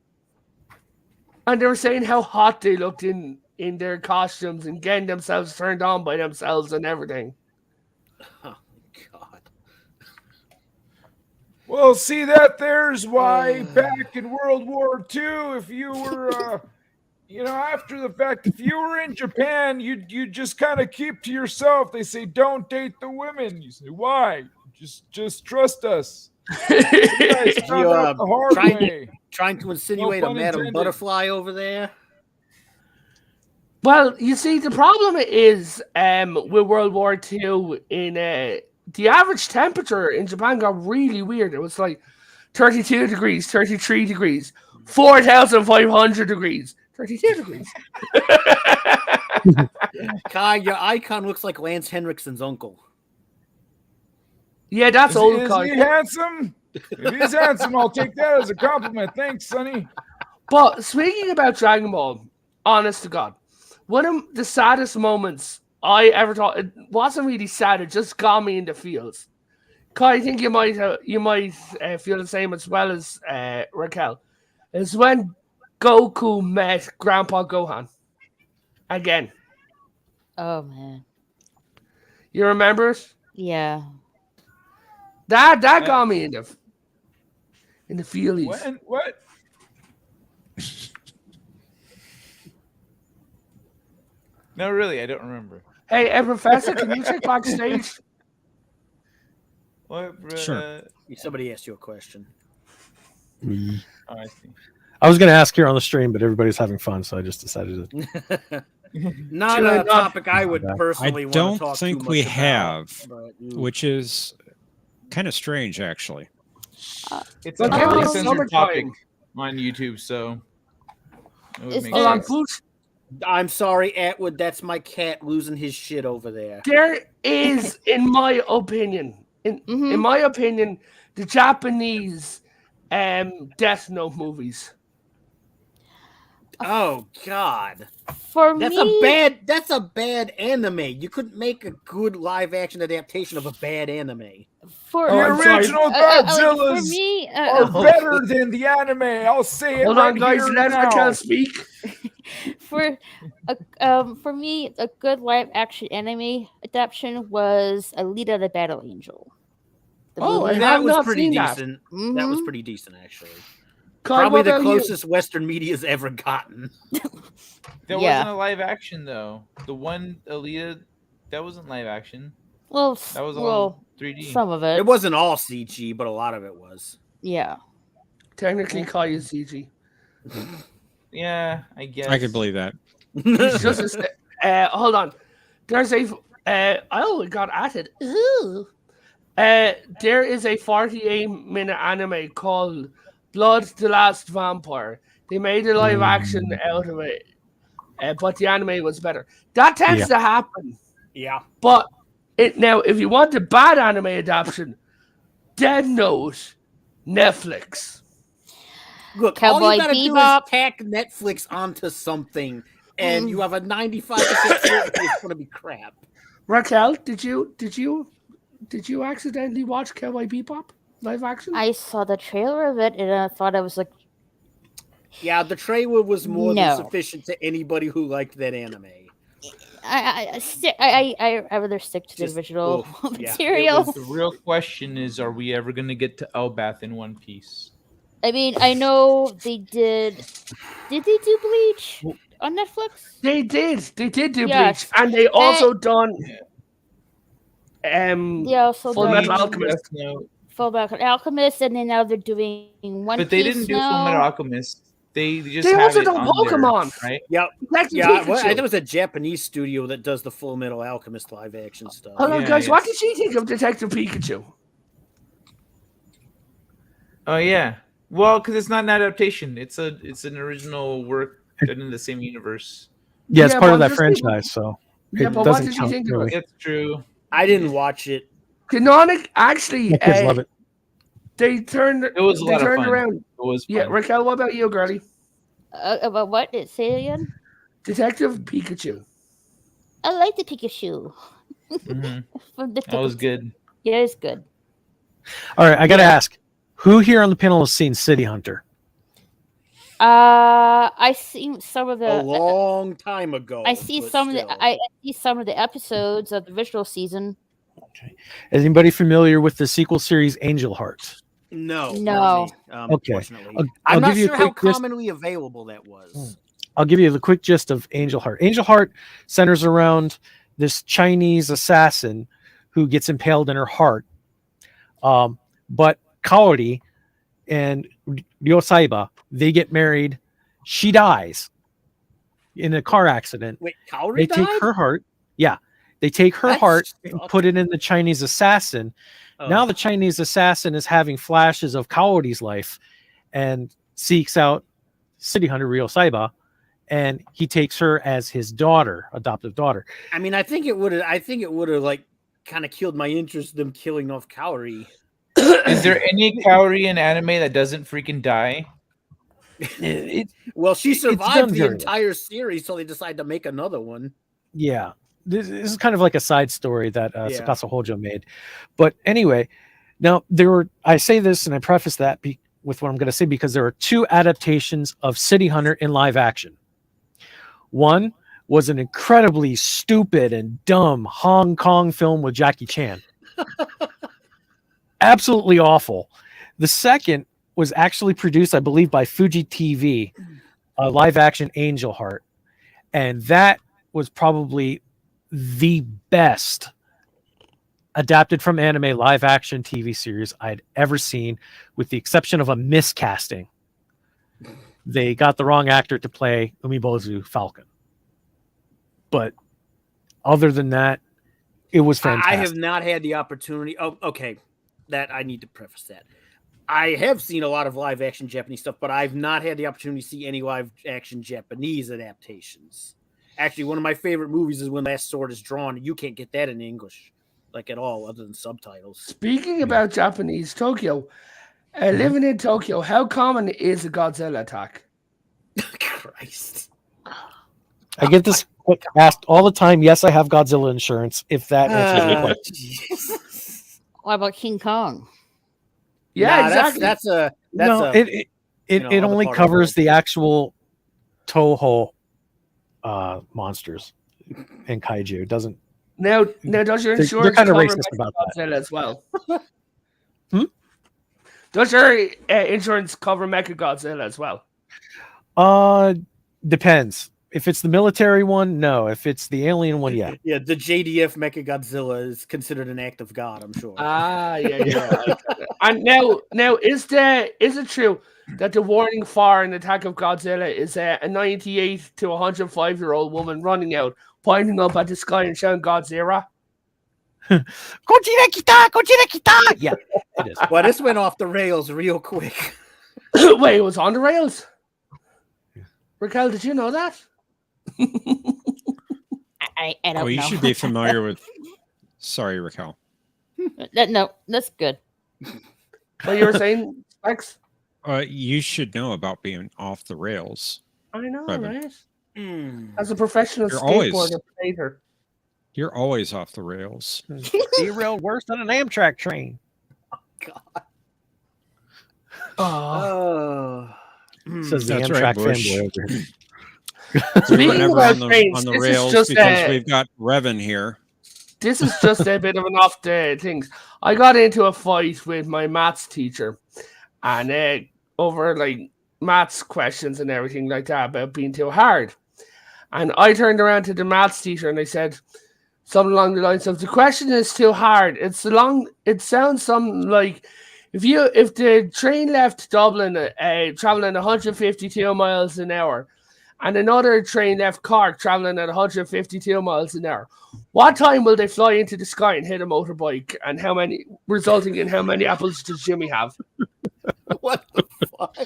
and they were saying how hot they looked in their costumes and getting themselves turned on by themselves and everything. Oh, God. Well, see, that there's why back in World War II, if you were, after the fact, if you were in Japan, you just kind of keep to yourself. They say, don't date the women. You say, why? Just trust us. You guys found out the hard way. Trying to insinuate No a pun Madam intended. Butterfly over there. Well, you see, the problem is with World War II, in the average temperature in Japan got really weird. It was like 32 degrees, 33 degrees, 4,500 degrees, 32 degrees. Kai, your icon looks like Lance Henriksen's uncle. Yeah, that's old Is Kai. he handsome? If he's handsome, I'll take that as a compliment. Thanks, Sonny. But speaking about Dragon Ball, honest to God, one of the saddest moments I ever thought. It wasn't really sad. It just got me in the feels. Kai, I think you might feel the same as well as Raquel. Is when Goku met Grandpa Gohan again. Oh man. You remember it? Yeah. That got me in the feelies. What? No, really, I don't remember. Hey, Professor, can you check backstage? What? Sure. Somebody asked you a question. Me. Oh, I see. I was going to ask here on the stream, but everybody's having fun, so I just decided to. Not Should I a not- topic I would I personally I want to don't talk think too we much about, have, but, which is kind of strange, actually. It's But a there highly was censored topic summertime. on YouTube, so it would Is make there- Hold on, sense. folks. I'm sorry, Atwood. That's my cat losing his shit over there. There is, in my opinion, in Mhm. my opinion, the Japanese Death Note movies. Oh God, For that's me, a bad anime. You couldn't make a good live action adaptation of a bad anime. for Oh, The I'm sorry. original like, Godzillas for me, are better than the anime. I'll say it Hold right on, guys. here Let now. Raquel speak. for me, a good live action anime adaptation was Alita the Battle Angel. The Oh, movie. I that have was not pretty seen that. decent. That was Mhm. pretty decent, actually. Kai, Probably what the about you? closest Western media's ever gotten. That Yeah. wasn't a live action though. The one Aaliyah, that wasn't live action. Well, That was all well, 3D. some of it. It wasn't all CG, but a lot of it was. Yeah. Technically, Kai is CG. Yeah, I guess. I could believe that. He's just hold on. There's a I got at it. Ooh. There is a 48-minute anime called Blood the Last Vampire. They made a live action out of it, but the anime was better. That tends to happen. Yeah. But now, if you want a bad anime adaptation, Dead Note, Netflix. Look, Cowboy all you gotta do is Bebop. tack Netflix onto something, and you have a 95% certainty it's gonna be crap. Raquel, did you accidentally watch Cowboy Bebop live action? I saw the trailer of it and I thought I was like, Yeah, the trailer was more than No. sufficient to anybody who liked that anime. I rather stick to the Just- original oh, yeah, it material. was- The real question is, are we ever going to get to Elbath in One Piece? I mean, I know they did. Did they do Bleach on Netflix? They did do Yes. Bleach, and they also done They also Full done Metal Alchemist. No, Full Metal Alchemist, and then now they're doing One but they Piece didn't do now. Full Metal Alchemist. They just They have also it done on Pokemon. there, right? Yep. Detective Yeah, well, I Pikachu. think it was a Japanese studio that does the Full Metal Alchemist live action stuff. Hold on, Yeah, guys. yeah. What did you think of Detective Pikachu? Oh yeah. Well, because it's not an adaptation. It's an original work done in the same universe. Yeah, it's Yeah, part of but that just people- franchise, so Yeah, it but what doesn't did you count. think of Really. it? It's true. I didn't watch it. Canonic actually, My kids love it. they turned. It was a they lot of turned fun. around. It was fun. Yeah, Raquel, what about you, girlie? About what? Say it again. Detective Pikachu. I like the Pikachu. Mhm. From the That was good. Yeah, it's good. All right, I got to ask, who here on the panel has seen City Hunter? I seen some of A the. long time ago. I see but some of still. the. I see some of the episodes of the visual season. Is anybody familiar with the sequel series Angel Heart? No. No. not me, Okay. Unfortunately. I'll I'm not give you a sure how quick gist. commonly available that was. I'll give you the quick gist of Angel Heart. Angel Heart centers around this Chinese assassin who gets impaled in her heart. But Kaori and Ryosaiba, they get married. She dies in a car accident. Wait, Kaori They died? take her heart. Yeah. They take her That's heart and fucked. put it in the Chinese assassin. Oh. Now the Chinese assassin is having flashes of Kaori's life and seeks out City Hunter Ryosaiba, and he takes her as his daughter, adoptive daughter. I mean, I think it would have like kind of killed my interest in them killing off Kaori. Is there any Kaori in anime that doesn't freaking die? It- Well, she It's done survived the very well. entire series, so they decided to make another one. yeah. this is kind of like a side story that Yeah. Tsukasa Hojo made. But anyway, now I say this and I preface that with what I'm going to say because there are 2 adaptations of City Hunter in live action. One was an incredibly stupid and dumb Hong Kong film with Jackie Chan. Absolutely awful. The second was actually produced, I believe, by Fuji TV, a live action Angel Heart. And that was probably the best adapted from anime live action TV series I'd ever seen, with the exception of a miscasting. They got the wrong actor to play Umibozu Falcon. But other than that, it was fantastic. I have not had the opportunity. Oh, okay. That I need to preface that. I have seen a lot of live action Japanese stuff, but I've not had the opportunity to see any live action Japanese adaptations. Actually, one of my favorite movies is When Last Sword is Drawn. You can't get that in English, like at all, other than subtitles. Speaking about Japanese, Tokyo, living in Tokyo, how common is a Godzilla attack? Christ. I get this asked all the time. Yes, I have Godzilla insurance. If that answers your question. What about King Kong? Yeah, Nah, exactly. It only covers the actual Toho monsters and kaiju. It doesn't. Now does your insurance they're kind of cover racist about that. Godzilla as well? Does your insurance cover Mechagodzilla as well? Depends. If it's the military one, no. If it's the alien one, yeah. Yeah, the JDF Mechagodzilla is considered an act of God, I'm sure. Yeah. And now is it true that the warning for an attack of Godzilla is a 98 to 105-year-old woman running out, pointing up at the sky and shouting Godzilla? Godzilla kita! Godzilla kita! Yeah, it is. Well, this went off the rails real quick. Wait, it was on the rails? Raquel, did you know that? I don't know. You should be familiar with. Sorry, Raquel. No, that's good. What you were saying, Specs? You should know about being off the rails. I know, Revan. right? As a professional You're always- skateboarder, skater. You're always off the rails. Derailed worse than an Amtrak train. God. Oh. Says the That's Amtrak right, Bush. fanboy over here. Speaking We're never about on the trains, this is rails just because we've got Revan here. This is just a bit of an off the things. I got into a fight with my maths teacher, and over like maths questions and everything like that about being too hard. And I turned around to the maths teacher and I said something along the lines of, "The question is too hard. It sounds something like if the train left Dublin traveling 152 miles an hour, and another train left Cork traveling at 152 miles an hour, what time will they fly into the sky and hit a motorbike, and resulting in how many apples does Jimmy have?" What the fuck?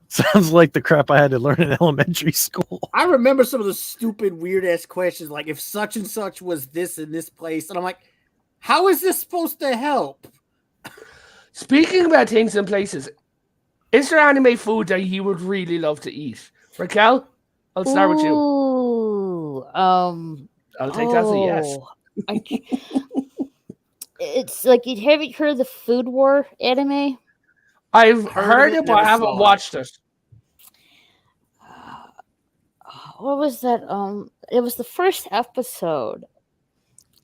Sounds like the crap I had to learn in elementary school. I remember some of the stupid, weird ass questions, like if such and such was this in this place, and I'm like, how is this supposed to help? Speaking about things and places, is there anime food that you would really love to eat? Raquel, I'll start with you. Ooh, I'll take that as a yes. It's like, have you heard of the Food War anime? I've heard of it, it, but I never haven't saw it. watched it. What was that? It was the first episode.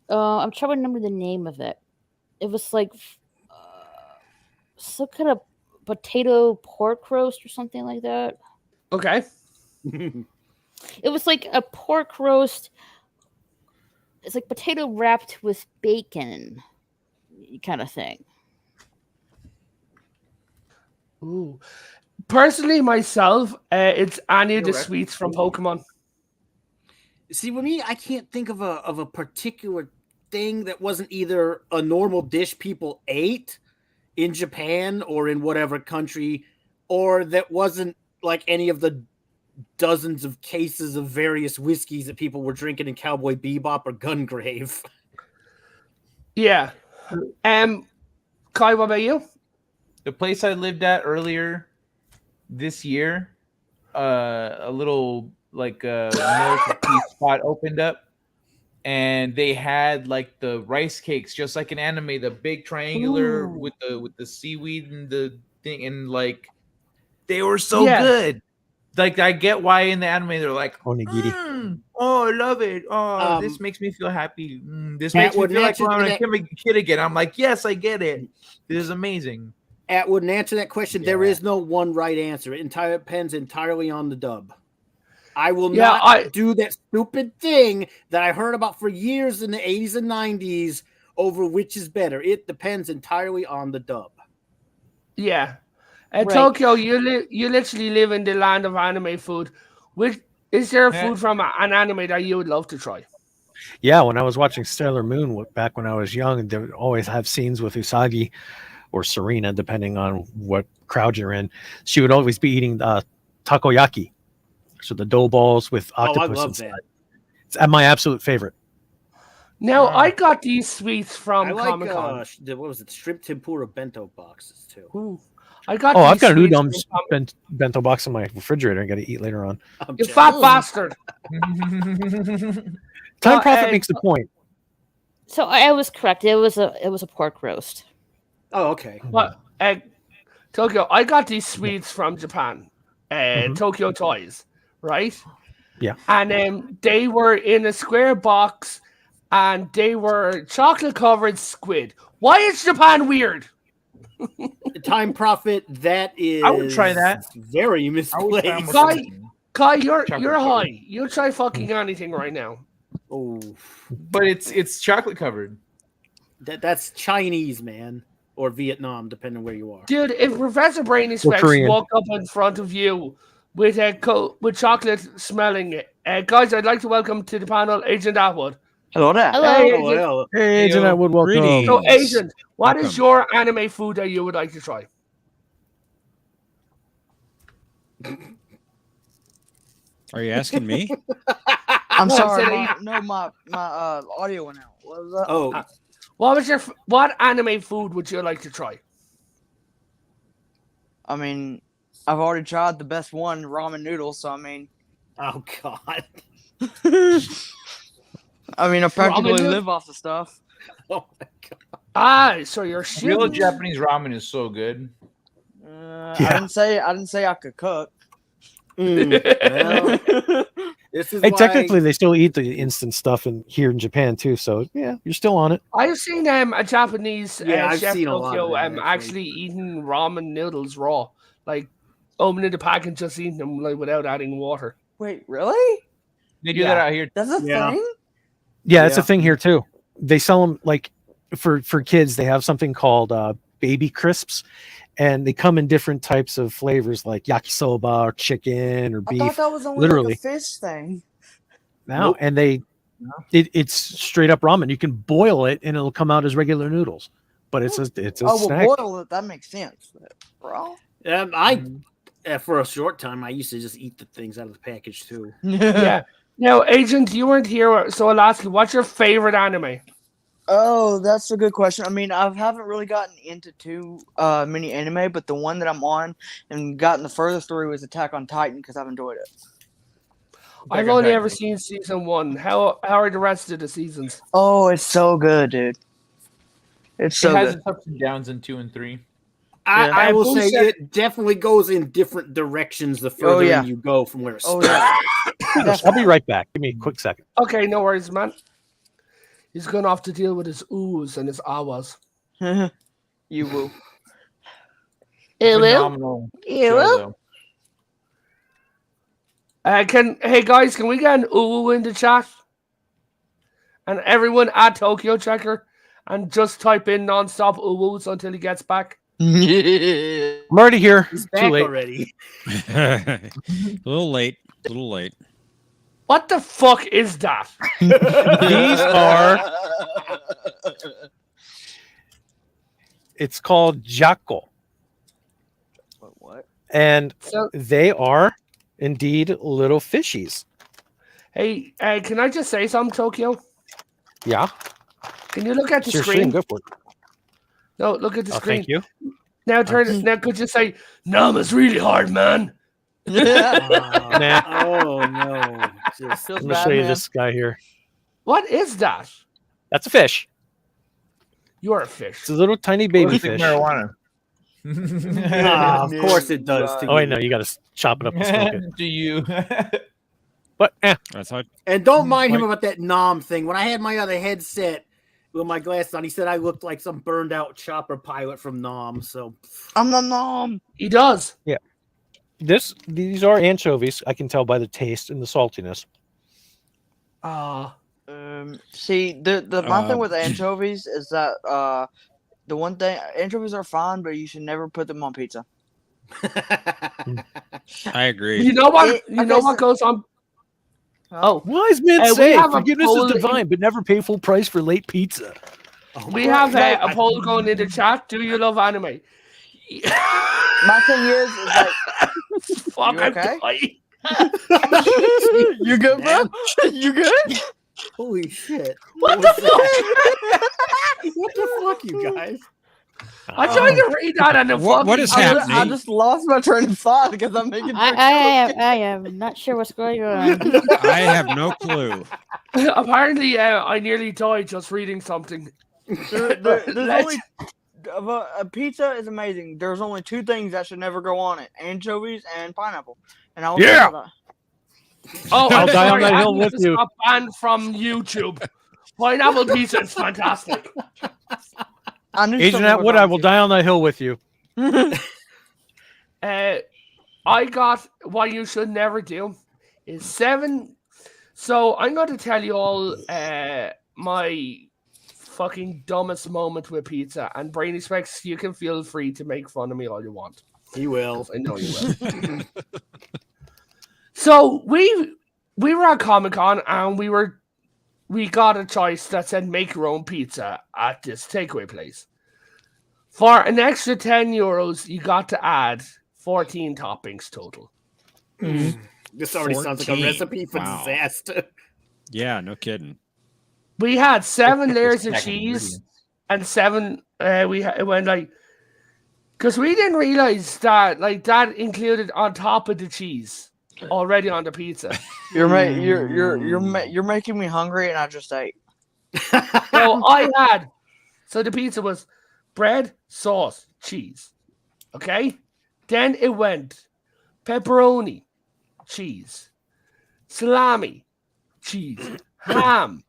I'm trying to remember the name of it. It was like some kind of potato pork roast or something like that. Okay. It was like a pork roast. It's like potato wrapped with bacon, kind of thing. Ooh. Personally, myself, it's any of the You're right. sweets from Pokemon. See, with me, I can't think of a particular thing that wasn't either a normal dish people ate in Japan or in whatever country, or that wasn't like any of the dozens of cases of various whiskeys that people were drinking in Cowboy Bebop or Gungrave. Yeah. Kai, what about you? The place I lived at earlier this year, a little like milk tea spot opened up and they had like the rice cakes, just like an anime, the big triangular Ooh. with the seaweed and the thing, and like they were so Yeah. good. Like I get why in the anime they're like, Onigiri. oh, I love it. Oh, this makes me feel happy. This makes me Atwood, feel like answer I'm that- a kid again. I'm like, yes, I get it. This is amazing. Atwood, and answer that question. There Yeah. is no one right answer. It depends entirely on the dub. I will Yeah, not do that stupid thing that I heard about for years in the 80s and 90s over which is better. It depends entirely on the dub. Yeah. Right. Tokyo, you literally live in the land of anime food. Which is there a Yeah. food from an anime that you would love to try? Yeah, when I was watching Sailor Moon back when I was young, they would always have scenes with Usagi or Serena, depending on what crowd you're in. She would always be eating takoyaki, so the dough balls with octopus I love inside. that. It's my absolute favorite. Now I got these sweets from I like Comic Con. what was it? Shrimp tempura bento boxes too. I got. Oh, these I've got an sweets udon from Comic- bento box in my refrigerator. I got to eat later on. I'm You jealous. fat bastard! Time Profit and- makes the point. So I was correct. It was a pork roast. Oh, okay. What? Tokyo, I got these sweets from Japan. Tokyo Toys, right? Yeah. And they were in a square box, and they were chocolate covered squid. Why is Japan weird? Time Profit. That is. I would try that. Very I would try misplaced. almost Kai, anything. Kai, you're Chocolate high. covered. You'll try fucking anything right now. Oh, But it's chocolate covered. that's Chinese, man, or Vietnam, depending on where you are. Dude, if Professor Brainy Or Specs Korean. walked up in front of you with with chocolate smelling, guys, I'd like to welcome to the panel Agent Atwood. Hello there. Hello. Hey, Oh, well. Hey, Agent Yo, Atwood, welcome. greetings. So, Agent, what is Welcome. your anime food that you would like to try? Are you asking me? I'm No, I sorry. said My audio went out. What was that? Oh, What anime food would you like to try? I mean, I've already tried the best one, ramen noodles. So I mean, oh God. I practically noodles? live off the stuff. Oh my God. Ah, so you're Real shitting. Japanese ramen is so good. I Yeah. didn't say I could cook. Well, this is Hey, why technically, they still eat the instant stuff here in Japan too. So yeah, you're still on it. I've seen a Japanese Yeah, I've chef seen a lot Tokyo of that, actually eating ramen noodles raw, like opening the pack and just eating them like without adding water. Wait, really? They do Yeah. that out here. That's a Yeah. thing? Yeah, it's Yeah. a thing here too. They sell them like for kids. They have something called baby crisps, and they come in different types of flavors like yakisoba or chicken or I beef. thought that was only literally. like a fish thing. Now, Nope. and it's straight up ramen. You can boil it and it'll come out as regular noodles, but it's a Oh, snack. well, boil it. That makes sense. But raw? for a short time, I used to just eat the things out of the package too. Yeah. Now, Agent, you weren't here, so I'll ask you, what's your favorite anime? Oh, that's a good question. I mean, I haven't really gotten into too many anime, but the one that I'm on and gotten the furthest through is Attack on Titan because I've enjoyed it. I've only ever seen season 1. How are the rest of the seasons? Oh, it's so good, dude. It's so it has good. its ups and downs in 2 and 3. Yeah. I will Who say said- it definitely goes in different directions the further yeah. you go from where it Oh, starts. yeah. I'll be right back. Give me a quick second. Okay, no worries, man. He's going to have to deal with his oohs and his awas. You will. Ew, Phenomenal ew. show, though. Hey guys, can we get an ooh in the chat? And everyone add Tokyo Checker and just type in non-stop oohs until he gets back. Yeah. I'm already here. He's Too back late. already. A little late. A little late. What the fuck is that? These are. It's called Jacko, What? and So, they are indeed little fishies. hey, can I just say something, Tokyo? Yeah, Can you look at the it's your screen? stream. Go for it. No, look at the Oh, screen. thank you. Now turn it. Now could you say, "Nama's really hard, man"? Nah. Oh no! Just, Feels I'm gonna bad, show you man. this guy here. What is that? That's a fish. You're a fish. It's a little tiny Well, baby I think fish. marijuana. Of course it does. Right. To Oh, wait, you. no, you got to chop it up and smoke it. Do you? But I thought And don't mind him Like- about that nom thing. When I had my other headset with my glasses on, he said I looked like some burned out chopper pilot from Nom. So I'm the nom. He does. These are anchovies. I can tell by the taste and the saltiness. See, the my thing Uh, with anchovies is that the one thing anchovies are fine, but you should never put them on pizza. I agree. You know what? It- You know okay, what goes on? Oh, Wise men we say have a forgiveness poll is divine, but never pay full price for late pizza. we have a poll going in the chat. Do you love anime? My thing is like, Fuck, You I'm okay? dying. you good, bro? You good? Holy shit! What was the that? What the fuck, you guys? I'm trying to read that on the What fucking. is I happening? just lost my train of thought because I'm making. I am not sure what's going on. I have no clue. Apparently, I nearly died just reading something. There's Let's- only a pizza is amazing. There's only two things that should never go on it: anchovies and pineapple. And I'll Yeah. that. Oh, I'll I'm die on sorry, that I hill need with to you. stop banned from YouTube. Pineapple pizza is fantastic. I knew Agent something was Atwood, wrong I with will you. die on that hill with you. I got what you should never do is 7. So I'm going to tell you all my fucking dumbest moment with pizza. And Brainy Specs, you can feel free to make fun of me all you want. He will. I know you will. So we were at Comic-Con and we got a choice that said make your own pizza at this takeaway place. For an extra €10, you got to add 14 toppings total. This already sounds like a 14. recipe for Wow. disaster. Yeah, no kidding. We had 7 layers of Stack cheese ingredients. and 7. It went like, because we didn't realize that like that included on top of the cheese already on the pizza. You're making me hungry, and I just ate. So the pizza was bread, sauce, cheese. Okay, then it went pepperoni, cheese, salami, cheese, ham,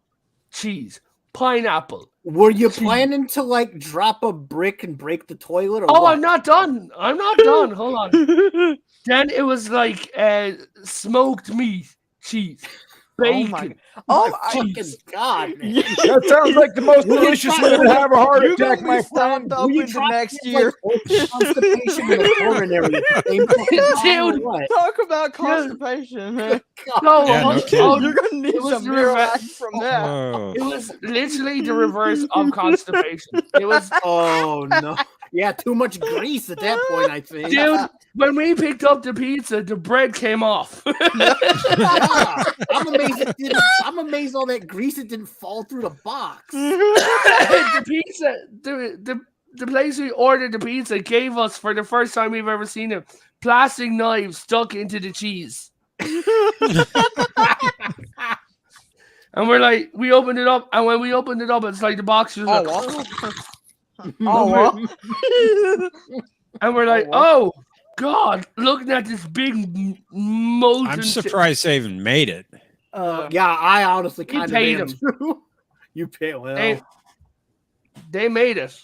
cheese, pineapple. Were you planning to like drop a brick and break the toilet? Or Oh, what? I'm not done. Hold on. Then it was like smoked meat, cheese, bacon. my- Oh Oh, my I- fucking god, man! That sounds like the most delicious way to have a heart You're attack, gonna my be stopped friend. up you into try to next get, year. Like, constipation in the coronary at the same fucking time, or Dude. what? Talk about constipation, man. No, Yeah, no kidding. You're gonna need It was some the Miralax reverse. from that. Whoa. it was literally the reverse of constipation. It was, Oh no! Yeah, too much grease at that point. I think. dude. When we picked up the pizza, the bread came off. Yeah, I'm amazed it didn't. I'm amazed all that grease it didn't fall through the box. The pizza, the place we ordered the pizza gave us, for the first time we've ever seen it, plastic knives stuck into the cheese. And we're like, we opened it up, and when we opened it up, it's like the box was like, Oh, and we're like, oh god, looking at this big molten. I'm surprised they even made it. Yeah, I honestly We kind of paid am him. too. You pay well. They made it.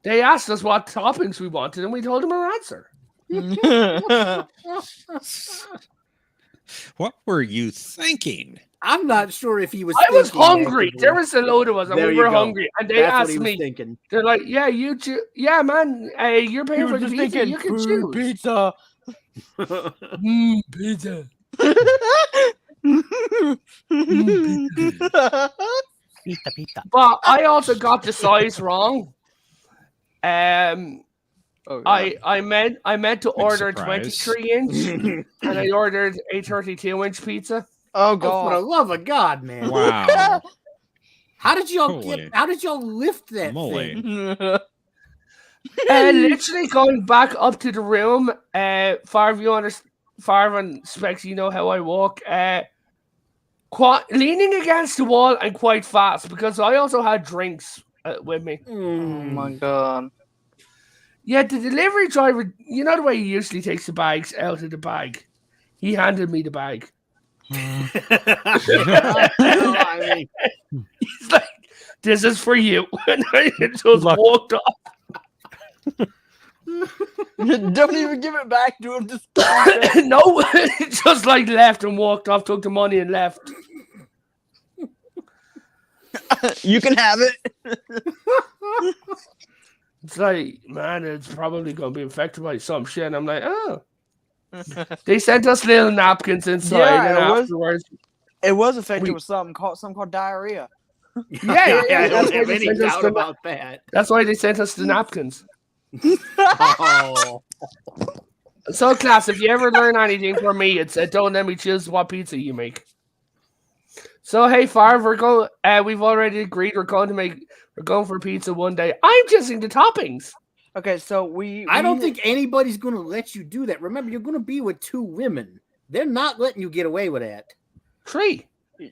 They asked us what toppings we wanted, and we told them our answer. What were you thinking? I'm not sure if he was. I was thinking hungry. that. There was a load of us, and There we you were go. hungry. And they That's what asked he was me, thinking. they're like, "Yeah, yeah, man, you're paying You for were the just pizza. thinking You can food, choose." pizza. Pizza. Pizza, pizza. But I also got the size wrong. Oh, I meant to Big order surprise. 23 inch, and I ordered a 32-inch pizza. oh Oh, for the god. love of God, man! Wow. How did y'all Holy get? How did y'all lift that moly. thing? Literally going back up to the room. Farv and Specs, you know how I walk. Leaning against the wall and quite fast because I also had drinks with me. Oh my god. Yeah, the delivery driver, you know the way he usually takes the bags out of the bag? He handed me the bag. I mean, He's like, this is for you. And I just luck. walked off. Don't even give it back to him. Just No, just like left and walked off, took the money and left. you can have it. It's like, man, it's probably going to be infected by some shit. And I'm like, oh. They sent us little napkins inside. Yeah, and it was- afterwards, It was affected We- with something called diarrhea. yeah, I that's don't why have they any sent us doubt the about that. That's why they sent us the napkins. Oh, So, class, if you ever learn anything from me, it's don't let me choose what pizza you make. So, hey, Farv, we've already agreed we're going for pizza one day. I'm choosing the toppings. Okay, so I don't think anybody's going to let you do that. Remember, you're going to be with 2 women. They're not letting you get away with that. 3.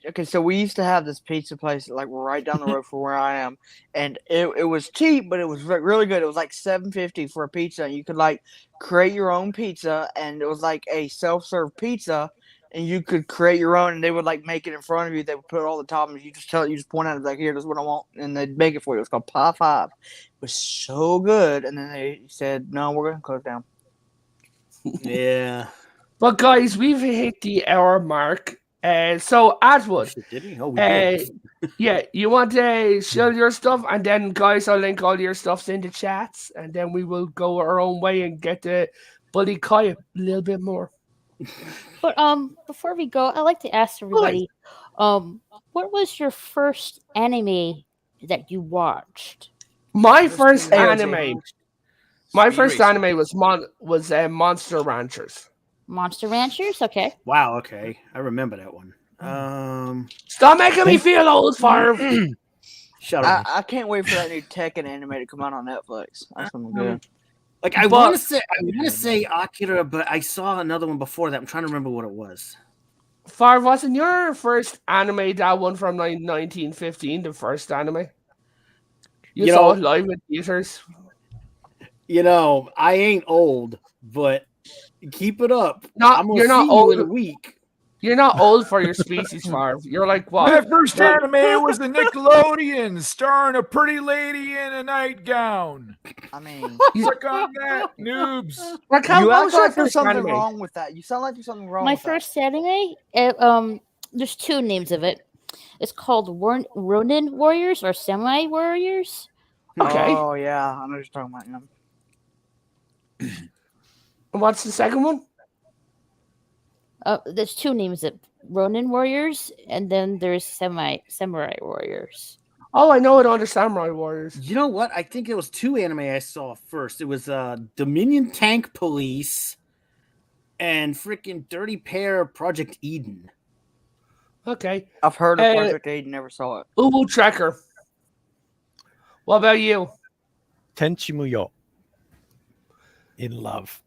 Okay, so we used to have this pizza place like right down the road from where I am, and it was cheap, but it was really good. It was like $7.50 for a pizza. You could like create your own pizza, and it was like a self-serve pizza, and you could create your own, and they would like make it in front of you. They would put all the toppings. You just point at it like, here, this is what I want, and they'd make it for you. It was called Pie 5. It was so good, and then they said, no, we're gonna close down. Yeah. But, guys, we've hit the hour mark. So, Atwood, Shit, did he? Oh, we did. yeah, you want to show your stuff, and then, guys, I'll link all your stuffs in the chats, and then we will go our own way and get to Buddy Kai a little bit more. But before we go, I'd like to ask everybody, what was your first anime that you watched? My first Hey, anime, my Speed first Racer. anime was Monster Ranchers. Monster Ranchers? Okay. Wow, okay. I remember that one. Stop making me feel old, Farv. Shut up. I can't wait for that new Tekken anime to come out on Netflix. That's gonna be good. Like I But- want to say Akira, but I saw another one before that. I'm trying to remember what it was. Farv, wasn't your first anime that one from 1915, the first anime? You You saw know- it live in theaters? You know, I ain't old, but keep it up. I'm gonna You're not see you in a old. week. You're not old for your species, Farv. You're like My what? first anime was the Nickelodeon, starring a pretty lady in a nightgown. I mean, Click on that, noobs. Raquel, you what act was your like there's first something anime? wrong with that. You sound like there's something wrong My with first anime, there's 2 names of it. It's called Ronin Warriors or Samurai Warriors. that. Okay. Oh, yeah. I know what you're talking about. Yeah. And what's the second one? There's 2 names of Ronin Warriors, and then there's Samurai Warriors. Oh, I know it under Samurai Warriors. You know what? I think it was 2 anime I saw first. It was Dominion Tank Police and freaking Dirty Pair Project Eden. Okay. I've heard of Uh, Project 8 and never saw it. Ubu Tracker. What about you? Tenchimuyo. In Love.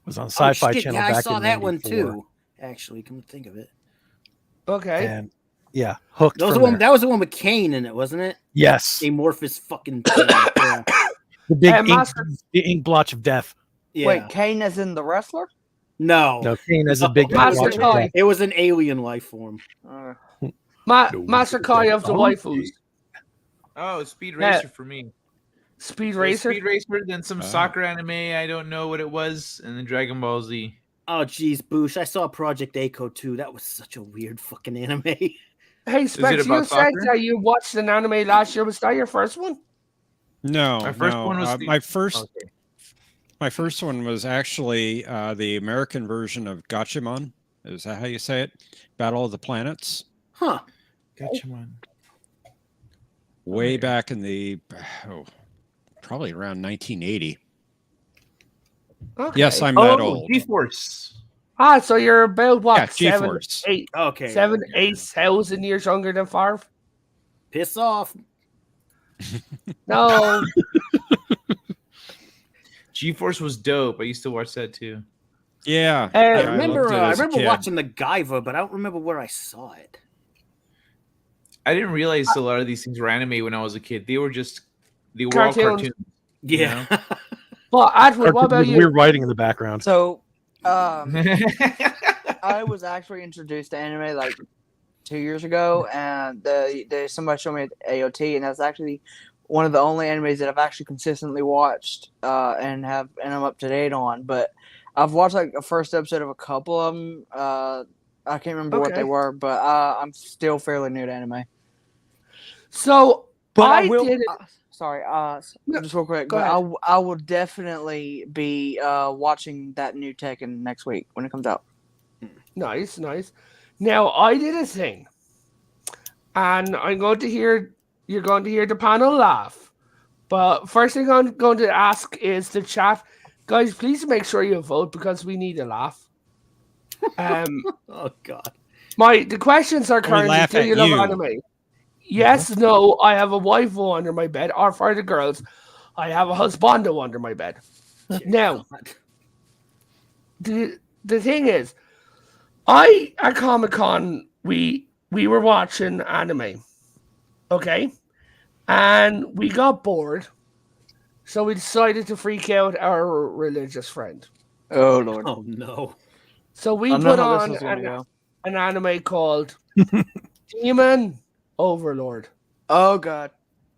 Was on Oh, Sci-Fi shit, Channel yeah, back I saw in that one 94. too. Actually, come to think of it. Okay. And yeah, hooked That was, from the one, there. that was the one with Kane in it, wasn't it? Yes. Amorphous fucking thing. Yeah. The big ink, Master- the ink blotch of death. Yeah. Wait, Kane as in the wrestler? No. No, Kane has a big ink Master blotch of Kai. death. It was an alien life form. Master Kai of the waifus. Oh, Speed Yeah. Racer for me. Speed So Racer. Speed Racer, then some Oh. soccer anime. I don't know what it was, and then Dragon Ball Z. Oh, geez, Boosh. I saw Project Echo too. That was such a weird fucking anime. Hey, Specs, you about said soccer? that you watched an anime last year. Was that your first one? No, My first no. one was my first. Okay. My first one was actually the American version of Gatchaman. Is that how you say it? Battle of the Planets. Huh. Gotcha, man. Way back in the, probably around 1980. Okay. Yes, I'm that Oh, old. G-Force. So you're about what? Yeah, G-Force. 7,000 years younger than Farv? Piss off. No. G-Force was dope. I used to watch that too. Yeah. I I yeah, remember. loved it I as a remember kid. watching the Guyver, but I don't remember where I saw it. I didn't realize a lot of these things were anime when I was a kid. They were all Cartoons. cartoons. Yeah. Well, Atwood, what about With you? weird writing in the background. So, You I was actually introduced to anime like 2 years ago, and somebody showed me AOT, and that's actually one of the only animes that I've actually consistently watched, and I'm up to date on. But I've watched like a first episode of a couple of them. I can't remember what they Okay. were, but I'm still fairly new to anime. So But I I will. did it. Sorry, No, just real quick. go But ahead. I will definitely be watching that new Tekken next week when it comes out. Nice, nice. Now I did a thing, and you're going to hear the panel laugh. But first thing I'm going to ask is the chat, guys. Please make sure you vote because we need a laugh. Oh God. The questions are We currently: laugh do at you love you. anime? Yes, no. I have a waifu under my bed. Or for the girls, I have a husbando under my bed. Now, the thing is, at Comic-Con we were watching anime, okay, and we got bored, so we decided to freak out our religious friend. Oh Lord! Oh no. So we I know put how this on is gonna go. an anime called Demon Overlord. Oh God!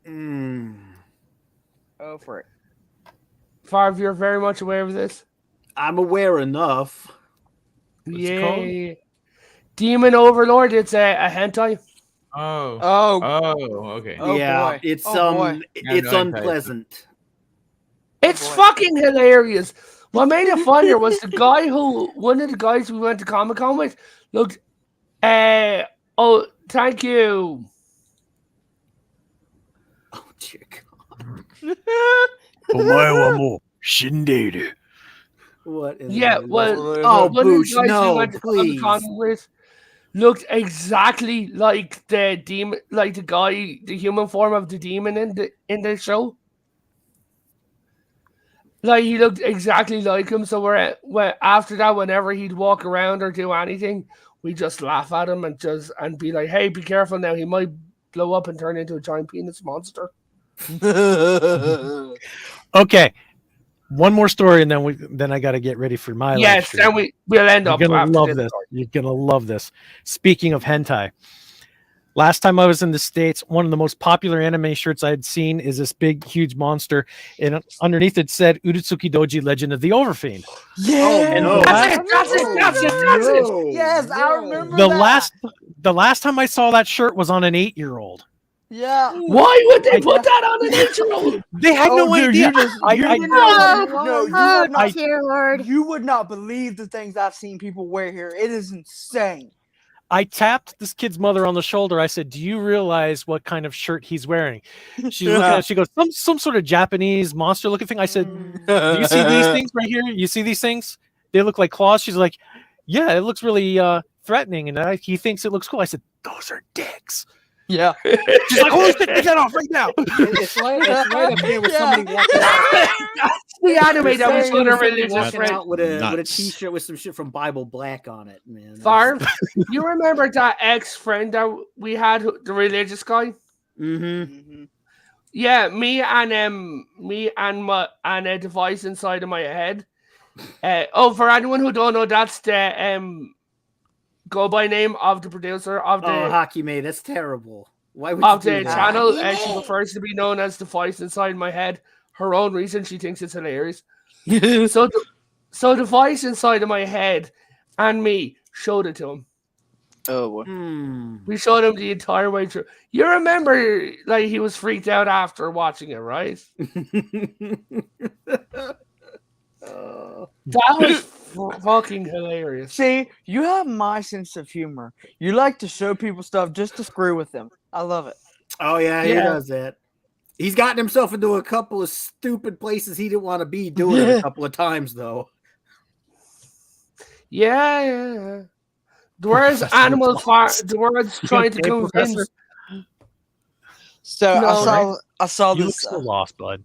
Mm. Oh for it! Farv, you're very much aware of this. I'm aware enough. What's it called? Yeah. Demon Overlord. It's a hentai. Oh. Oh, Okay. Oh, yeah, boy. it's Oh, boy. it's no, unpleasant. It's boy. fucking hilarious. What made it funnier was one of the guys we went to Comic Con with looked. Oh, thank you. Oh dear God. What? In the Yeah, hell? well, Oh, one of the Boosh, guys we no, went to Comic Con please. with looked exactly like the demon, like the human form of the demon in the show. Like he looked exactly like him. So after that, whenever he'd walk around or do anything, we just laugh at him and be like, "Hey, be careful now. He might blow up and turn into a giant penis monster." Okay, one more story, and then I got to get ready for my live Yes, stream. and we'll end You're up gonna after love this. this. You're gonna love this. Speaking of hentai, last time I was in the States, one of the most popular anime shirts I had seen is this big, huge monster, and underneath it said Urutsuki Doji Legend of the Overfiend. Yeah. no. That's it. No, Yes, I no. remember The that. last time I saw that shirt was on an 8-year-old. Yeah. Why would they put that on an 8-year-old? They had no dude, idea. you just I- you I- would Oh, no, you oh would not. dear Lord. You would not believe the things I've seen people wear here. It is insane. I tapped this kid's mother on the shoulder. I said, "Do you realize what kind of shirt he's wearing?" She's looking at it. She goes, some sort of Japanese monster looking thing. I said, "Do you see these things right here? You see these things? They look like claws." She's like, "Yeah, it looks really threatening." And he thinks it looks cool. I said, "Those are dicks." Yeah. She's like, "Holy shit, take that off right now." It's right up there with Yeah. somebody walking out. The anime that was Somebody going to religious walking friend. out with a Nuts. t-shirt with some shit from Bible Black on it, man. Farm, you remember that ex-friend that we had, the religious guy? Mm-hmm. Yeah, me and a device inside of my head. For anyone who don't know, that's the go by name of the producer of the Oh, Hakime, that's terrible. Why would of you do the that? channel, and she prefers to be known as Device inside my head. Her own reason, she thinks it's hilarious. So Device inside of my head and me showed it to him. Oh boy. Hmm. We showed him the entire way through. You remember, like, he was freaked out after watching it, right? That was fucking hilarious. See, you have my sense of humor. You like to show people stuff just to screw with them. I love it. Oh yeah, he Yeah. does that. He's gotten himself into a couple of stupid places he didn't want to be doing it a couple of times though. Yeah. The words animal farm. The words trying to okay, convince. Professor? So No, I saw You look this. so lost, bud.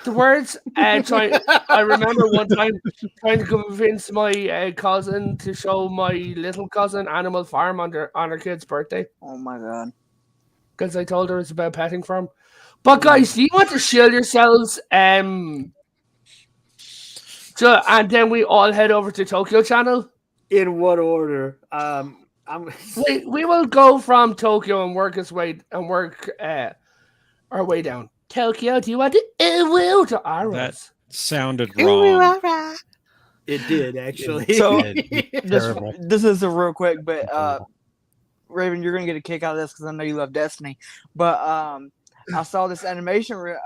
The words. I remember one time trying to convince my cousin to show my little cousin Animal Farm on her kid's birthday Oh my god. because I told her it's about petting farm. But guys, do you want to shield yourselves? And then we all head over to Tokyo Channel. In what order? We will go from Tokyo and work our way down. Tokyo, do you want to Aros? Sounded wrong. It did actually. So Terrible. this is a real quick, but Raven, you're gonna get a kick out of this because I know you love Destiny. But I saw this animation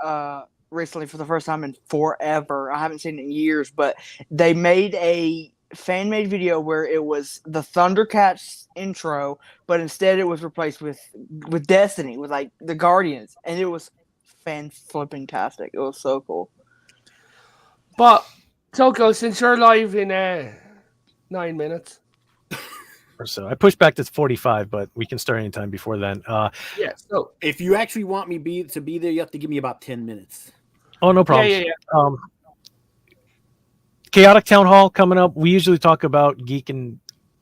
recently for the first time in forever. I haven't seen it in years, but they made a fan-made video where it was the Thundercats intro, but instead it was replaced with Destiny, with like the Guardians, and it was fan-flipping-tastic. It was so cool. But Toko, since you're live in 9 minutes or so, I pushed back to 45, but we can start anytime before then. yeah. So if you actually want me to be there, you have to give me about 10 minutes. Oh, no problem. Yeah. Chaotic Town Hall coming up. We usually talk about geek and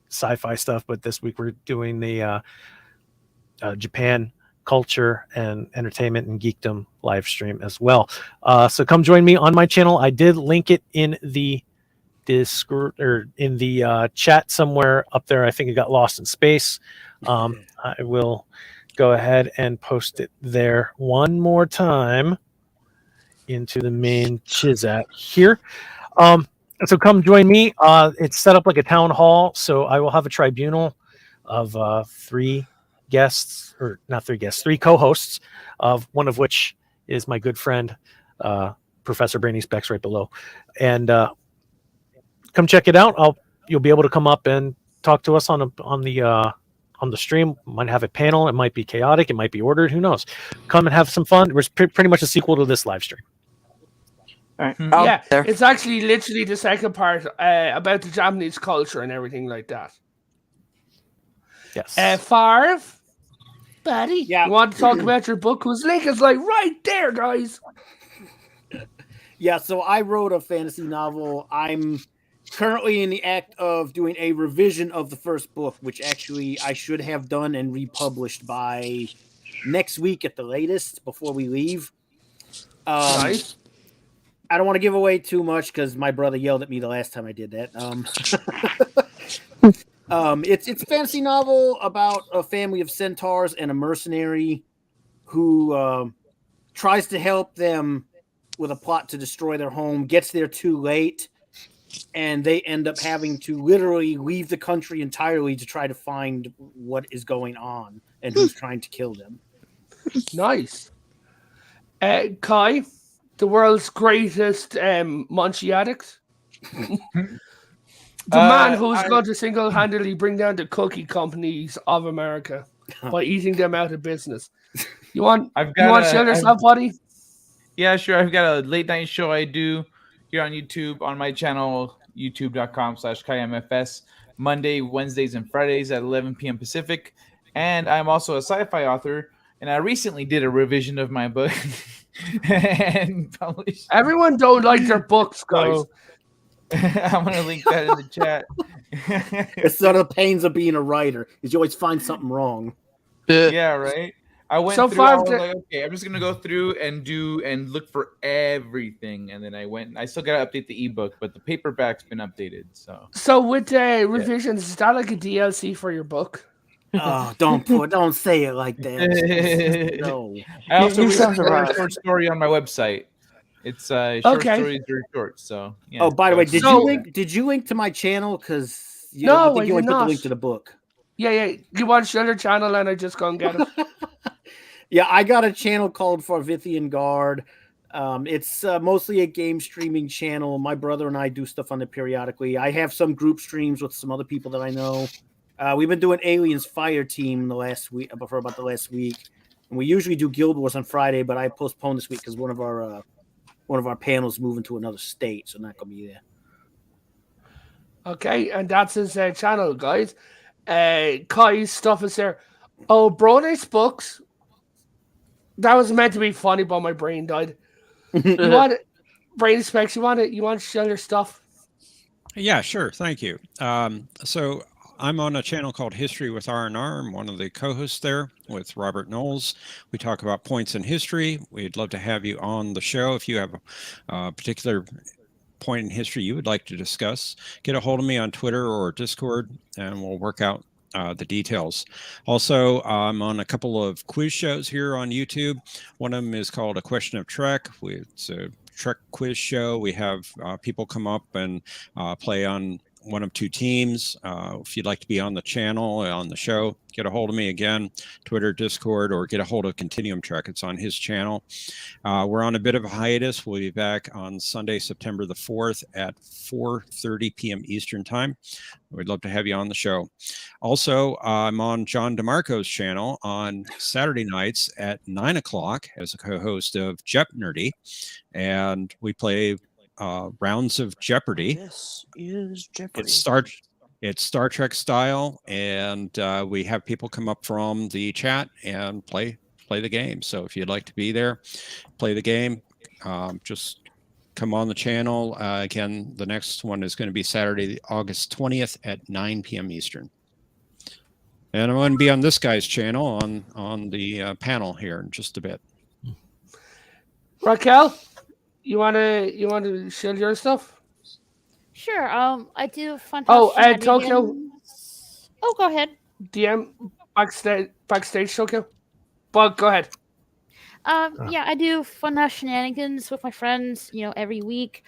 sci-fi stuff, but this week we're doing the Japan culture and entertainment and geekdom live stream as well. So come join me on my channel. I did link it in the Discord or in the chat somewhere up there. I think it got lost in space. I will go ahead and post it there one more time into the main Chizat here. So come join me. It's set up like a town hall, so I will have a tribunal of three co-hosts, of one of which is my good friend, Professor Brainy Specs right below. And come check it out. You'll be able to come up and talk to us on the stream. Might have a panel. It might be chaotic. It might be ordered. Who knows? Come and have some fun. It's pretty much a sequel to this live stream. All right. Yeah, There. it's actually literally the second part about the Japanese culture and everything like that. Yes. Farv, buddy, Yeah. you want to talk about your book? Whose link is like right there, guys. Yeah, so I wrote a fantasy novel. I'm currently in the act of doing a revision of the first book, which actually I should have done and republished by next week at the latest before we leave. Nice. I don't want to give away too much because my brother yelled at me the last time I did that. It's a fantasy novel about a family of centaurs and a mercenary who tries to help them with a plot to destroy their home, gets there too late, and they end up having to literally leave the country entirely to try to find what is going on and who's trying to kill them. Nice. Kai, the world's greatest munchie addict. The man who's going to single-handedly bring down the cookie companies of America by eating them out of business. You want to show yourself, buddy? Yeah, sure. I've got a late night show I do here on YouTube on my channel, youtube.com/KaiMFS, Monday, Wednesdays, and Fridays at 11 p.m. Pacific. And I'm also a sci-fi author, and I recently did a revision of my book and published. Everyone don't like their books, guys. So, I'm going to link that in the chat. It's one of the pains of being a writer is you always find something wrong. Yeah, right? I went So through. far, I was like, okay, I'm just gonna go through and look for everything, and then I went. I still gotta update the ebook, but the paperback's been updated. So with revisions, is that like a DLC for your book? Oh, don't say it like that. No. I also You sound wrote a surprised. short story on my website. It's short stories are short. So yeah. Oh, by the way, did So- you link to my channel? Because No, I think you I only did put the not. link to the book. Yeah. You watch the other channel and I just go and get it. Yeah, I got a channel called Farvithian Guard. It's mostly a game streaming channel. My brother and I do stuff on it periodically. I have some group streams with some other people that I know. We've been doing Aliens Fire Team the last week, for about the last week, and we usually do Guild Wars on Friday, but I postponed this week because one of our panels moving to another state, so not gonna be there. Okay, and that's his channel, guys. Kai's stuff is there. Oh, Brone's books. That was meant to be funny, but my brain died. You want it, Brain Specs? You want to show your stuff? Yeah, sure. Thank you. So I'm on a channel called History with R&R. I'm one of the co-hosts there with Robert Knowles. We talk about points in history. We'd love to have you on the show if you have a particular point in history you would like to discuss. Get a hold of me on Twitter or Discord, and we'll work out the details. Also, I'm on a couple of quiz shows here on YouTube. One of them is called A Question of Trek. It's a Trek quiz show. We have people come up and play on one of two teams. If you'd like to be on the channel, on the show, get a hold of me again, Twitter, Discord, or get a hold of Continuum Trek. It's on his channel. We're on a bit of a hiatus. We'll be back on Sunday, September the 4th at 4:30 p.m. Eastern Time. We'd love to have you on the show. Also, I'm on John DeMarco's channel on Saturday nights at 9 o'clock as a co-host of Jep Nerdy. And we play rounds of Jeopardy. This is Jeopardy. It's Star Trek style, and we have people come up from the chat and play the game. So if you'd like to be there, play the game, just come on the channel. Again, the next one is going to be Saturday, August 20th at 9 p.m. Eastern. And I'm going to be on this guy's channel on the panel here in just a bit. Raquel, you want to share your stuff? Sure. I do fun. Tokyo. Oh, go ahead. DM backstage Tokyo. But go ahead. Yeah, I do fun shenanigans with my friends. Every week.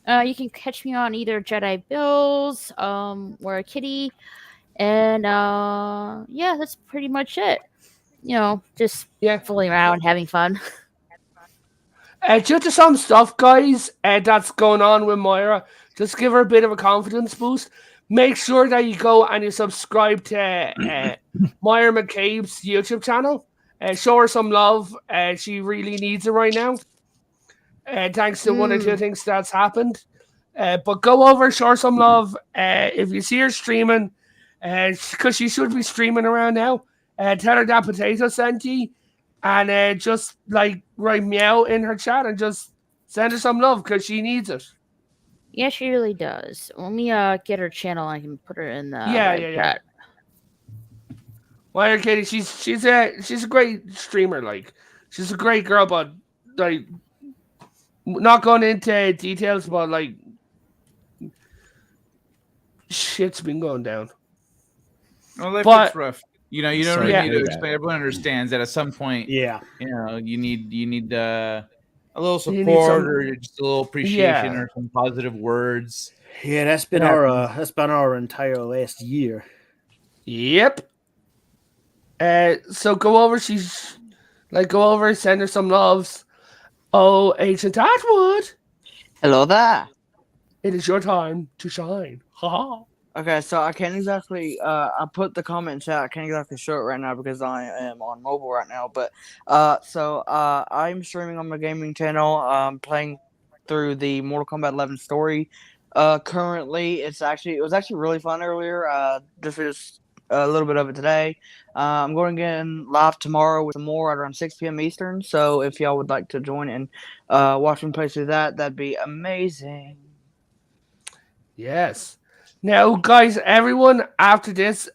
You can catch me on either Jedi Bills, or a Kitty, and yeah, that's pretty much it. Just fooling around, having fun. Due to some stuff, guys, that's going on with Moira, just give her a bit of a confidence boost. Make sure that you go and you subscribe to Moira McCabe's YouTube channel. Show her some love. She really needs it right now. Thanks to one or two things that's happened. But go over, show her some love. If you see her streaming, because she should be streaming around now, tell her that Potato sent you. And just write meow in her chat and just send her some love because she needs it. Yeah, she really does. Let me get her channel. I can put her in the chat. Well, Katie, she's a great streamer. She's a great girl, but not going into details, but shit's been going down. Well, life gets rough. You don't really need to explain. Everyone understands that at some point. Yeah. You need a little support or just a little appreciation or some positive words. Yeah, that's been our entire last year. Yep. So go over. Go over, send her some loves. Oh, Ancient Atwood. Hello there. It is your time to shine. Ha. Okay, so I can't exactly. I put the comment in chat. I can't exactly show it right now because I am on mobile right now. But I'm streaming on my gaming channel. Playing through the Mortal Kombat 11 story. Currently, it was actually really fun earlier. Just a little bit of it today. I'm going to get live tomorrow with some more at around 6 p.m. Eastern. So if y'all would like to join and watch me play through that'd be amazing. Yes. Now, guys, everyone, after this,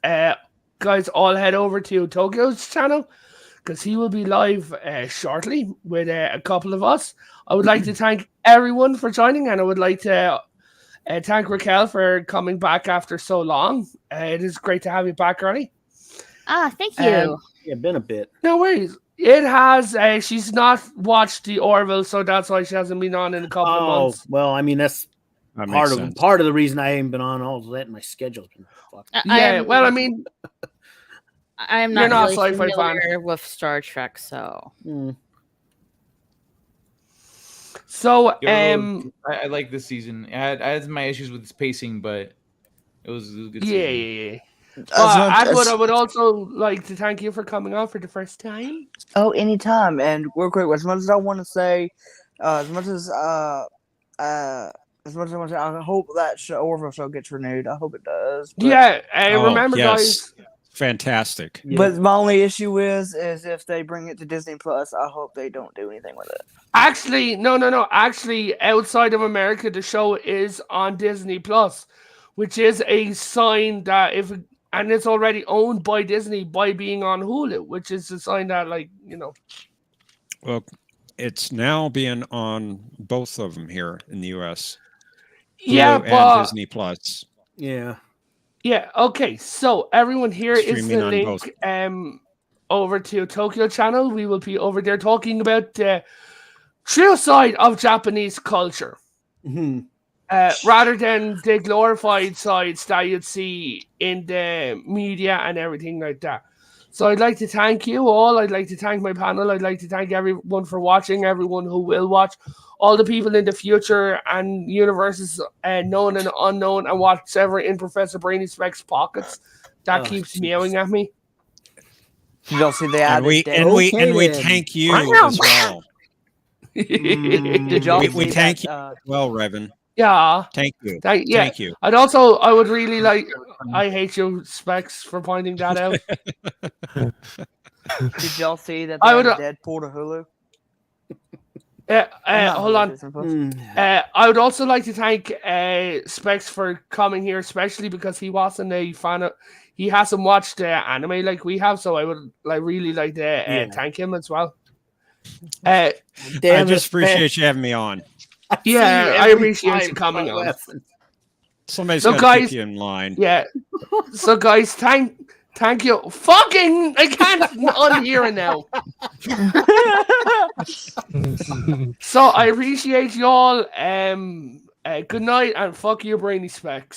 guys, all head over to Tokyo's channel because he will be live shortly with a couple of us. I would like to thank everyone for joining, and I would like to thank Raquel for coming back after so long. It is great to have you back, Ronnie. Thank you. Yeah, been a bit. No worries. It has. She's not watched the Orville, so that's why she hasn't been on in a couple of months. Well, I mean, that's part of the reason I ain't been on all of that. My schedule's been fucked. I mean, I'm not really familiar with Star Trek, so. So, I like this season. I had my issues with its pacing, but it was a good season. Yeah. Atwood, I would also like to thank you for coming on for the first time. Oh, anytime. And real quick, as much as I want to say, as much as I want to say, I hope that Orville show gets renewed. I hope it does. But... remember, guys. fantastic. Yeah. But my only issue is if they bring it to Disney Plus, I hope they don't do anything with it. Actually, no. Actually, outside of America, the show is on Disney Plus, which is a sign that and it's already owned by Disney by being on Hulu, which is a sign that, like, you know. Well, it's now being on both of them here in the U.S. Yeah, Hulu but and Disney Plus. Yeah. yeah, okay. So everyone, here is Streaming the on link both. over to Tokyo Channel. We will be over there talking about the true side of Japanese culture. Hmm. Rather than the glorified sides that you'd see in the media and everything like that. So I'd like to thank you all. I'd like to thank my panel. I'd like to thank everyone for watching, everyone who will watch, all the people in the future and universes, known and unknown, and whatever in Professor Brainy Specs' pockets that Oh, keeps jeez. meowing at me. Did y'all see the And added we date? and we and we Okay, then. thank you as well. Did y'all We see thank that? you well, Revan. Yeah. Thank you. Yeah. Thank you. And also, I would really like. I hate you, Specs, for pointing that out. Did y'all see that I they would- added Deadpool to Hulu? Not hold Hulu, on. Disney Plus. I would also like to thank Specs for coming here, especially because he wasn't a fan of. He hasn't watched anime like we have, so I would really like to thank him as well. I Damn just it, appreciate you having me on. I see Yeah, you I every appreciate you time, coming but on. listen. Somebody's So, got to guys- keep you in line. Yeah. So, guys, thank you. Fucking, I can't unhear it now. So I appreciate y'all. Good night and fuck you, Brainy Specs.